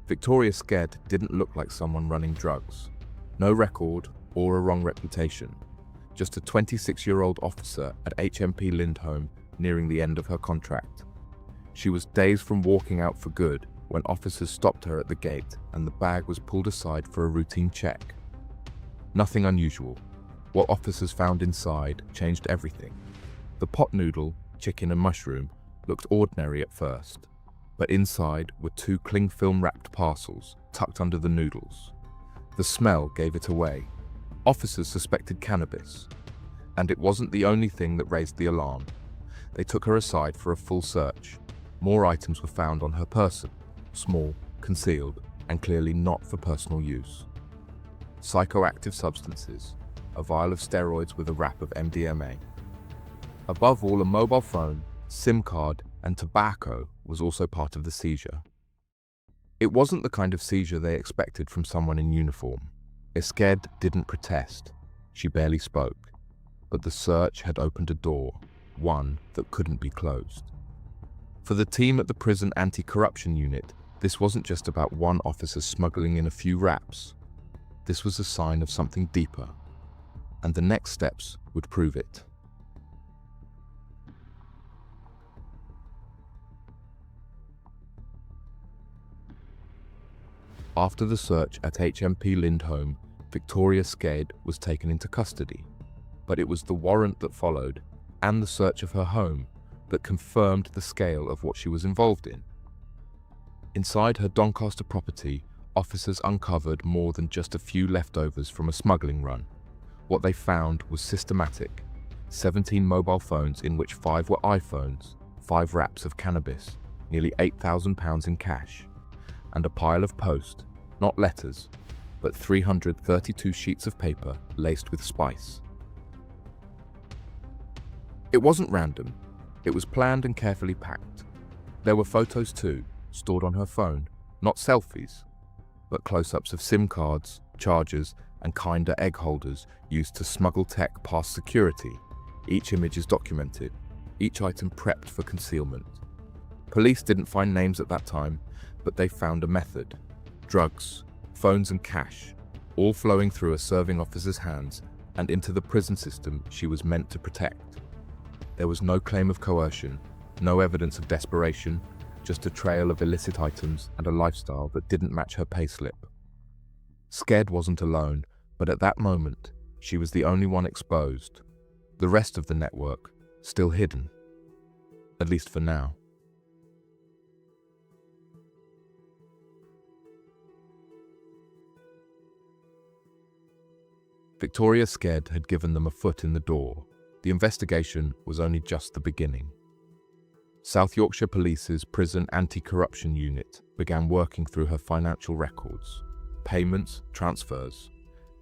[SPEAKER 1] Victoria Sked didn't look like someone running drugs. No record or a wrong reputation. Just a 26-year-old officer at HMP Lindholm nearing the end of her contract. She was days from walking out for good when officers stopped her at the gate and the bag was pulled aside for a routine check. Nothing unusual. What officers found inside changed everything. The pot noodle, chicken and mushroom, looked ordinary at first, but inside were 2 cling film wrapped parcels tucked under the noodles. The smell gave it away. Officers suspected cannabis, and it wasn't the only thing that raised the alarm. They took her aside for a full search. More items were found on her person, small, concealed, and clearly not for personal use. Psychoactive substances, a vial of steroids with a wrap of MDMA. Above all, a mobile phone, SIM card, and tobacco was also part of the seizure. It wasn't the kind of seizure they expected from someone in uniform. Sked didn't protest. She barely spoke. But the search had opened a door, one that couldn't be closed. For the team at the prison anti-corruption unit, this wasn't just about one officer smuggling in a few wraps. This was a sign of something deeper, and the next steps would prove it. After the search at HMP Lindholm, Victoria Sked was taken into custody. But it was the warrant that followed, and the search of her home, that confirmed the scale of what she was involved in. Inside her Doncaster property, officers uncovered more than just a few leftovers from a smuggling run. What they found was systematic. 17 mobile phones in which 5 were iPhones, 5 wraps of cannabis, nearly £8,000 in cash, and a pile of post, not letters, but 332 sheets of paper laced with spice. It wasn't random. It was planned and carefully packed. There were photos too, stored on her phone, not selfies, but close-ups of SIM cards, chargers, and kinder egg holders used to smuggle tech past security. Each image is documented, each item prepped for concealment. Police didn't find names at that time, but they found a method. Drugs, phones and cash, all flowing through a serving officer's hands and into the prison system she was meant to protect. There was no claim of coercion, no evidence of desperation, just a trail of illicit items and a lifestyle that didn't match her payslip. Sked wasn't alone, but at that moment, she was the only one exposed. The rest of the network, still hidden. At least for now. Victoria Sked had given them a foot in the door. The investigation was only just the beginning. South Yorkshire Police's Prison Anti-Corruption Unit began working through her financial records. Payments, transfers,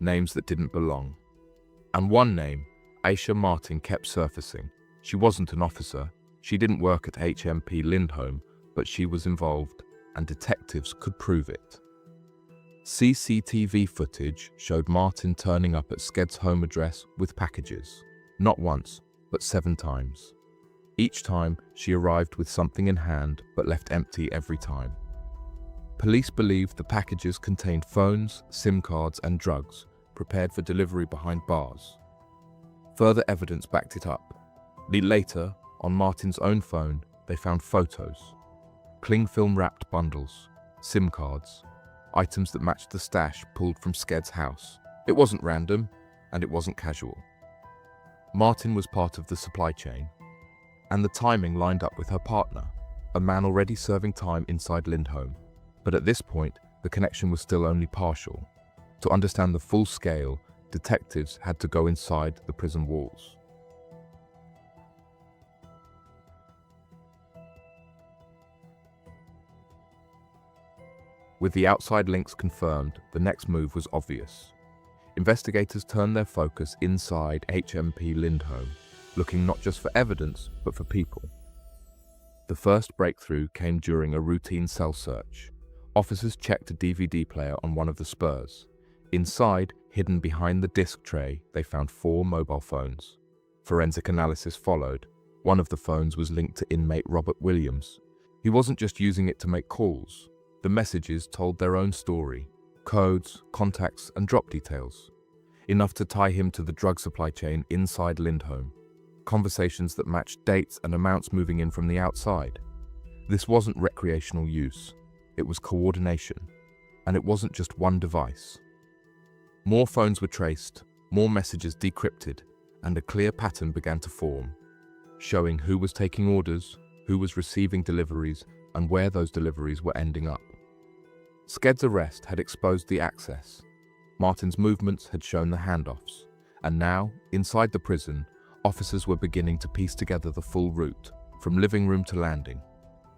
[SPEAKER 1] names that didn't belong. And one name, Aisha Martin, kept surfacing. She wasn't an officer, she didn't work at HMP Lindholm, but she was involved, and detectives could prove it. CCTV footage showed Martin turning up at Sked's home address with packages. Not once, but 7 times. Each time, she arrived with something in hand, but left empty every time. Police believed the packages contained phones, SIM cards, and drugs, prepared for delivery behind bars. Further evidence backed it up. Later, on Martin's own phone, they found photos. Cling film-wrapped bundles, SIM cards, items that matched the stash pulled from Sked's house. It wasn't random, and it wasn't casual. Martin was part of the supply chain, and the timing lined up with her partner, a man already serving time inside Lindholm. But at this point, the connection was still only partial. To understand the full scale, detectives had to go inside the prison walls. With the outside links confirmed, the next move was obvious. Investigators turned their focus inside HMP Lindholm, looking not just for evidence, but for people. The first breakthrough came during a routine cell search. Officers checked a DVD player on one of the spurs. Inside, hidden behind the disc tray, they found 4 mobile phones. Forensic analysis followed. One of the phones was linked to inmate Robert Williams. He wasn't just using it to make calls. The messages told their own story. Codes, contacts, and drop details. Enough to tie him to the drug supply chain inside Lindholm. Conversations that matched dates and amounts moving in from the outside. This wasn't recreational use. It was coordination. And it wasn't just one device. More phones were traced, more messages decrypted, and a clear pattern began to form, showing who was taking orders, who was receiving deliveries, and where those deliveries were ending up. Sked's arrest had exposed the access. Martin's movements had shown the handoffs. And now, inside the prison, officers were beginning to piece together the full route, from living room to landing.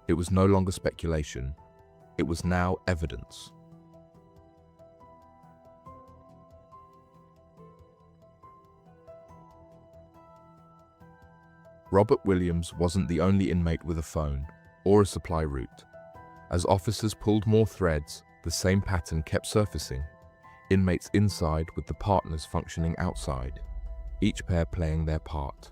[SPEAKER 1] It was no longer speculation. It was now evidence. Robert Williams wasn't the only inmate with a phone, or a supply route. As officers pulled more threads, the same pattern kept surfacing. Inmates inside with the partners functioning outside, each pair playing their part.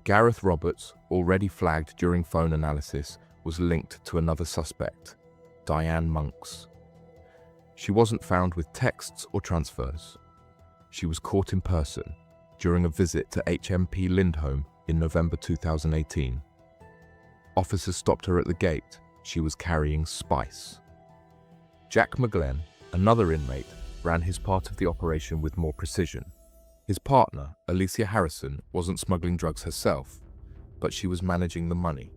[SPEAKER 1] Gareth Roberts, already flagged during phone analysis, was linked to another suspect, Diane Monks. She wasn't found with texts or transfers. She was caught in person during a visit to HMP Lindholm in November 2018. Officers stopped her at the gate. She was carrying spice. Jack McGlenn, another inmate, ran his part of the operation with more precision. His partner, Alicia Harrison, wasn't smuggling drugs herself, but she was managing the money.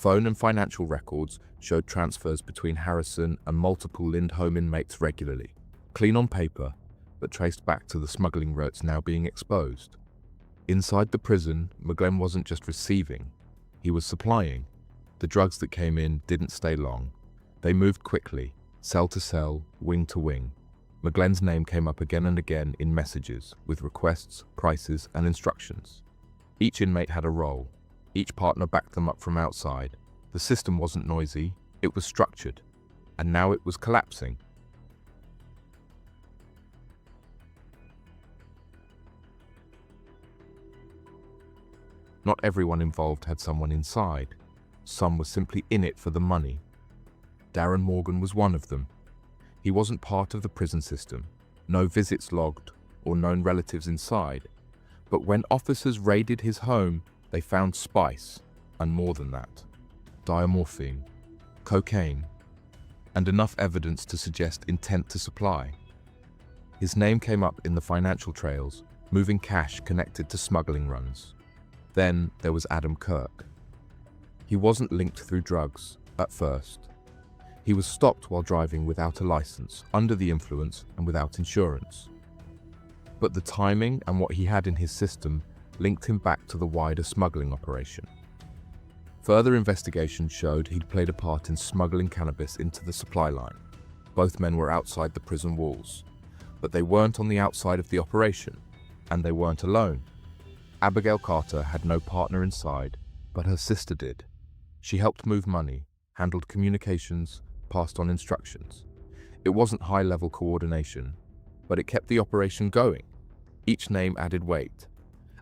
[SPEAKER 1] Phone and financial records showed transfers between Harrison and multiple Lindholm inmates regularly. Clean on paper, but traced back to the smuggling routes now being exposed. Inside the prison, McGlenn wasn't just receiving, he was supplying. The drugs that came in didn't stay long. They moved quickly, cell to cell, wing to wing. McGlenn's name came up again and again in messages, with requests, prices, and instructions. Each inmate had a role. Each partner backed them up from outside. The system wasn't noisy, it was structured. And now it was collapsing. Not everyone involved had someone inside. Some were simply in it for the money. Darren Morgan was one of them. He wasn't part of the prison system, no visits logged or known relatives inside. But when officers raided his home, they found spice, and more than that. Diamorphine, cocaine, and enough evidence to suggest intent to supply. His name came up in the financial trails, moving cash connected to smuggling runs. Then there was Adam Kirk. He wasn't linked through drugs, at first. He was stopped while driving without a license, under the influence and without insurance. But the timing and what he had in his system linked him back to the wider smuggling operation. Further investigation showed he'd played a part in smuggling cannabis into the supply line. Both men were outside the prison walls, but they weren't on the outside of the operation, and they weren't alone. Abigail Carter had no partner inside, but her sister did. She helped move money, handled communications, passed on instructions. It wasn't high-level coordination, but it kept the operation going. Each name added weight,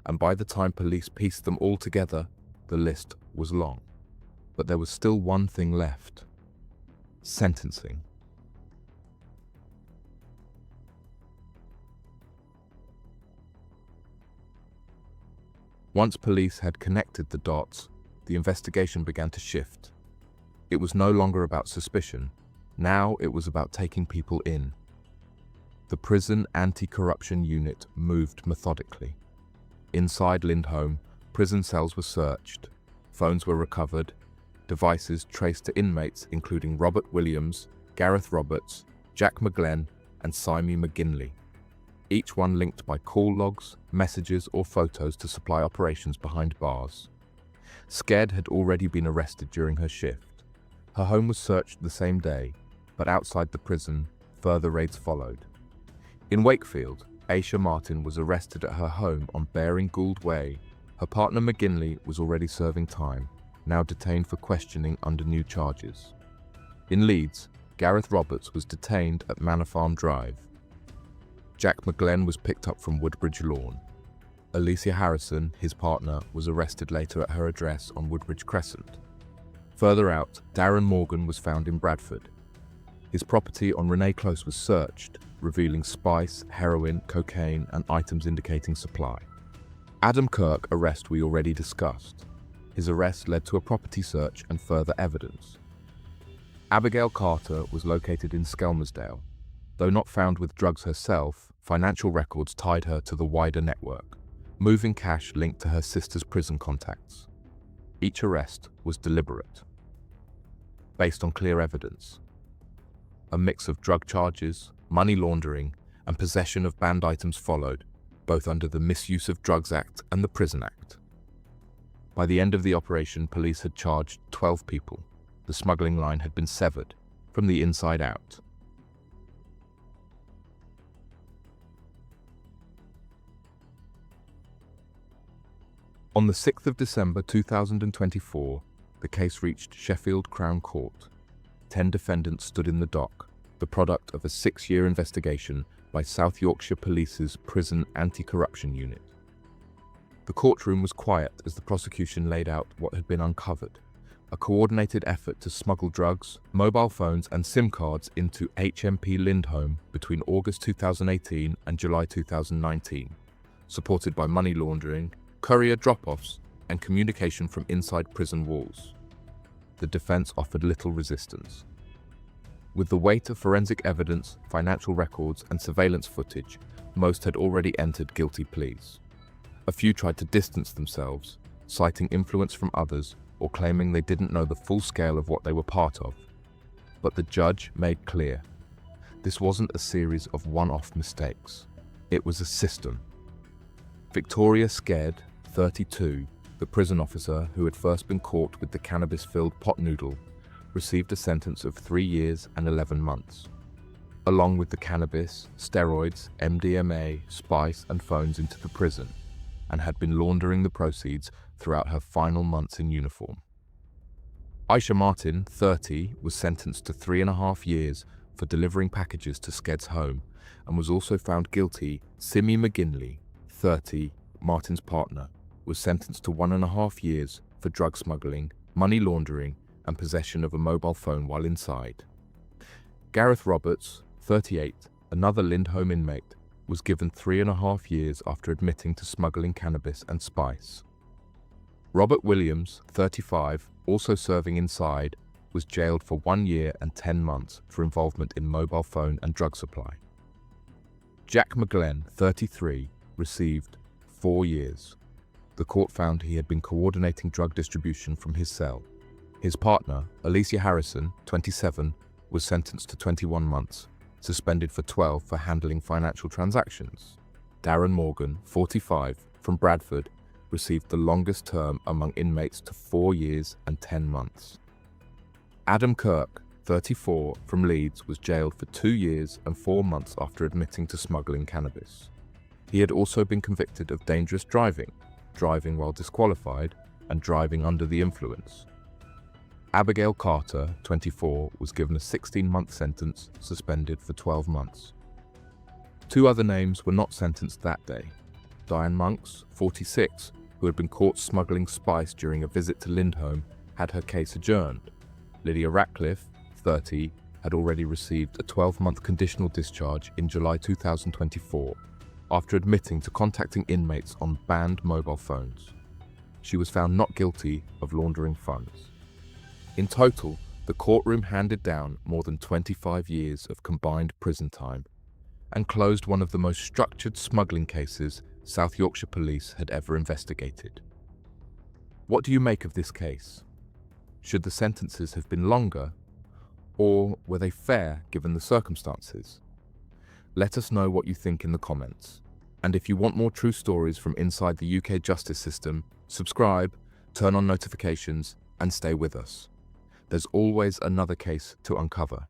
[SPEAKER 1] and by the time police pieced them all together, the list was long. But there was still one thing left: sentencing. Once police had connected the dots, the investigation began to shift. It was no longer about suspicion. Now it was about taking people in. The prison anti-corruption unit moved methodically. Inside Lindholm, prison cells were searched, phones were recovered, devices traced to inmates including Robert Williams, Gareth Roberts, Jack McGlenn, and Simi McGinley. Each one linked by call logs, messages, or photos to supply operations behind bars. Sked had already been arrested during her shift. Her home was searched the same day, but outside the prison, further raids followed. In Wakefield, Aisha Martin was arrested at her home on Baring Gould Way. Her partner McGinley was already serving time, now detained for questioning under new charges. In Leeds, Gareth Roberts was detained at Manor Farm Drive. Jack McGlenn was picked up from Woodbridge Lawn. Alicia Harrison, his partner, was arrested later at her address on Woodbridge Crescent. Further out, Darren Morgan was found in Bradford. His property on Renee Close was searched, revealing spice, heroin, cocaine, and items indicating supply. Adam Kirk arrest we already discussed. His arrest led to a property search and further evidence. Abigail Carter was located in Skelmersdale. Though not found with drugs herself, financial records tied her to the wider network, moving cash linked to her sister's prison contacts. Each arrest was deliberate, based on clear evidence. A mix of drug charges, money laundering, and possession of banned items followed, both under the Misuse of Drugs Act and the Prison Act. By the end of the operation, police had charged 12 people. The smuggling line had been severed from the inside out. On the 6th of December 2024, the case reached Sheffield Crown Court. 10 defendants stood in the dock, the product of a 6-year investigation by South Yorkshire Police's Prison Anti-Corruption Unit. The courtroom was quiet as the prosecution laid out what had been uncovered: a coordinated effort to smuggle drugs, mobile phones and SIM cards into HMP Lindholm between August 2018 and July 2019, supported by money laundering, courier drop-offs, and communication from inside prison walls. The defense offered little resistance. With the weight of forensic evidence, financial records, and surveillance footage, most had already entered guilty pleas. A few tried to distance themselves, citing influence from others or claiming they didn't know the full scale of what they were part of. But the judge made clear, this wasn't a series of one-off mistakes. It was a system. Victoria Sked, 32, the prison officer who had first been caught with the cannabis-filled pot noodle, received a sentence of 3 years and 11 months. Along with the cannabis, steroids, MDMA, spice and phones into the prison, and had been laundering the proceeds throughout her final months in uniform. Aisha Martin, 30, was sentenced to 3.5 years for delivering packages to Sked's home and was also found guilty. Simi McGinley, 30, Martin's partner, was sentenced to 1.5 years for drug smuggling, money laundering and possession of a mobile phone while inside. Gareth Roberts, 38, another Lindholm inmate, was given 3.5 years after admitting to smuggling cannabis and spice. Robert Williams, 35, also serving inside, was jailed for 1 year and 10 months for involvement in mobile phone and drug supply. Jack McGlenn, 33, received 4 years. The court found he had been coordinating drug distribution from his cell. His partner, Alicia Harrison, 27, was sentenced to 21 months, suspended for 12 for handling financial transactions. Darren Morgan, 45, from Bradford, received the longest term among inmates to 4 years and 10 months. Adam Kirk, 34, from Leeds, was jailed for 2 years and 4 months after admitting to smuggling cannabis. He had also been convicted of dangerous driving, driving while disqualified, and driving under the influence. Abigail Carter, 24, was given a 16-month sentence, suspended for 12 months. 2 other names were not sentenced that day. Diane Monks, 46, who had been caught smuggling spice during a visit to Lindholm, had her case adjourned. Lydia Ratcliffe, 30, had already received a 12-month conditional discharge in July 2024 after admitting to contacting inmates on banned mobile phones. She was found not guilty of laundering funds. In total, the courtroom handed down more than 25 years of combined prison time and closed one of the most structured smuggling cases South Yorkshire Police had ever investigated. What do you make of this case? Should the sentences have been longer, or were they fair given the circumstances? Let us know what you think in the comments. And if you want more true stories from inside the UK justice system, subscribe, turn on notifications, and stay with us. There's always another case to uncover.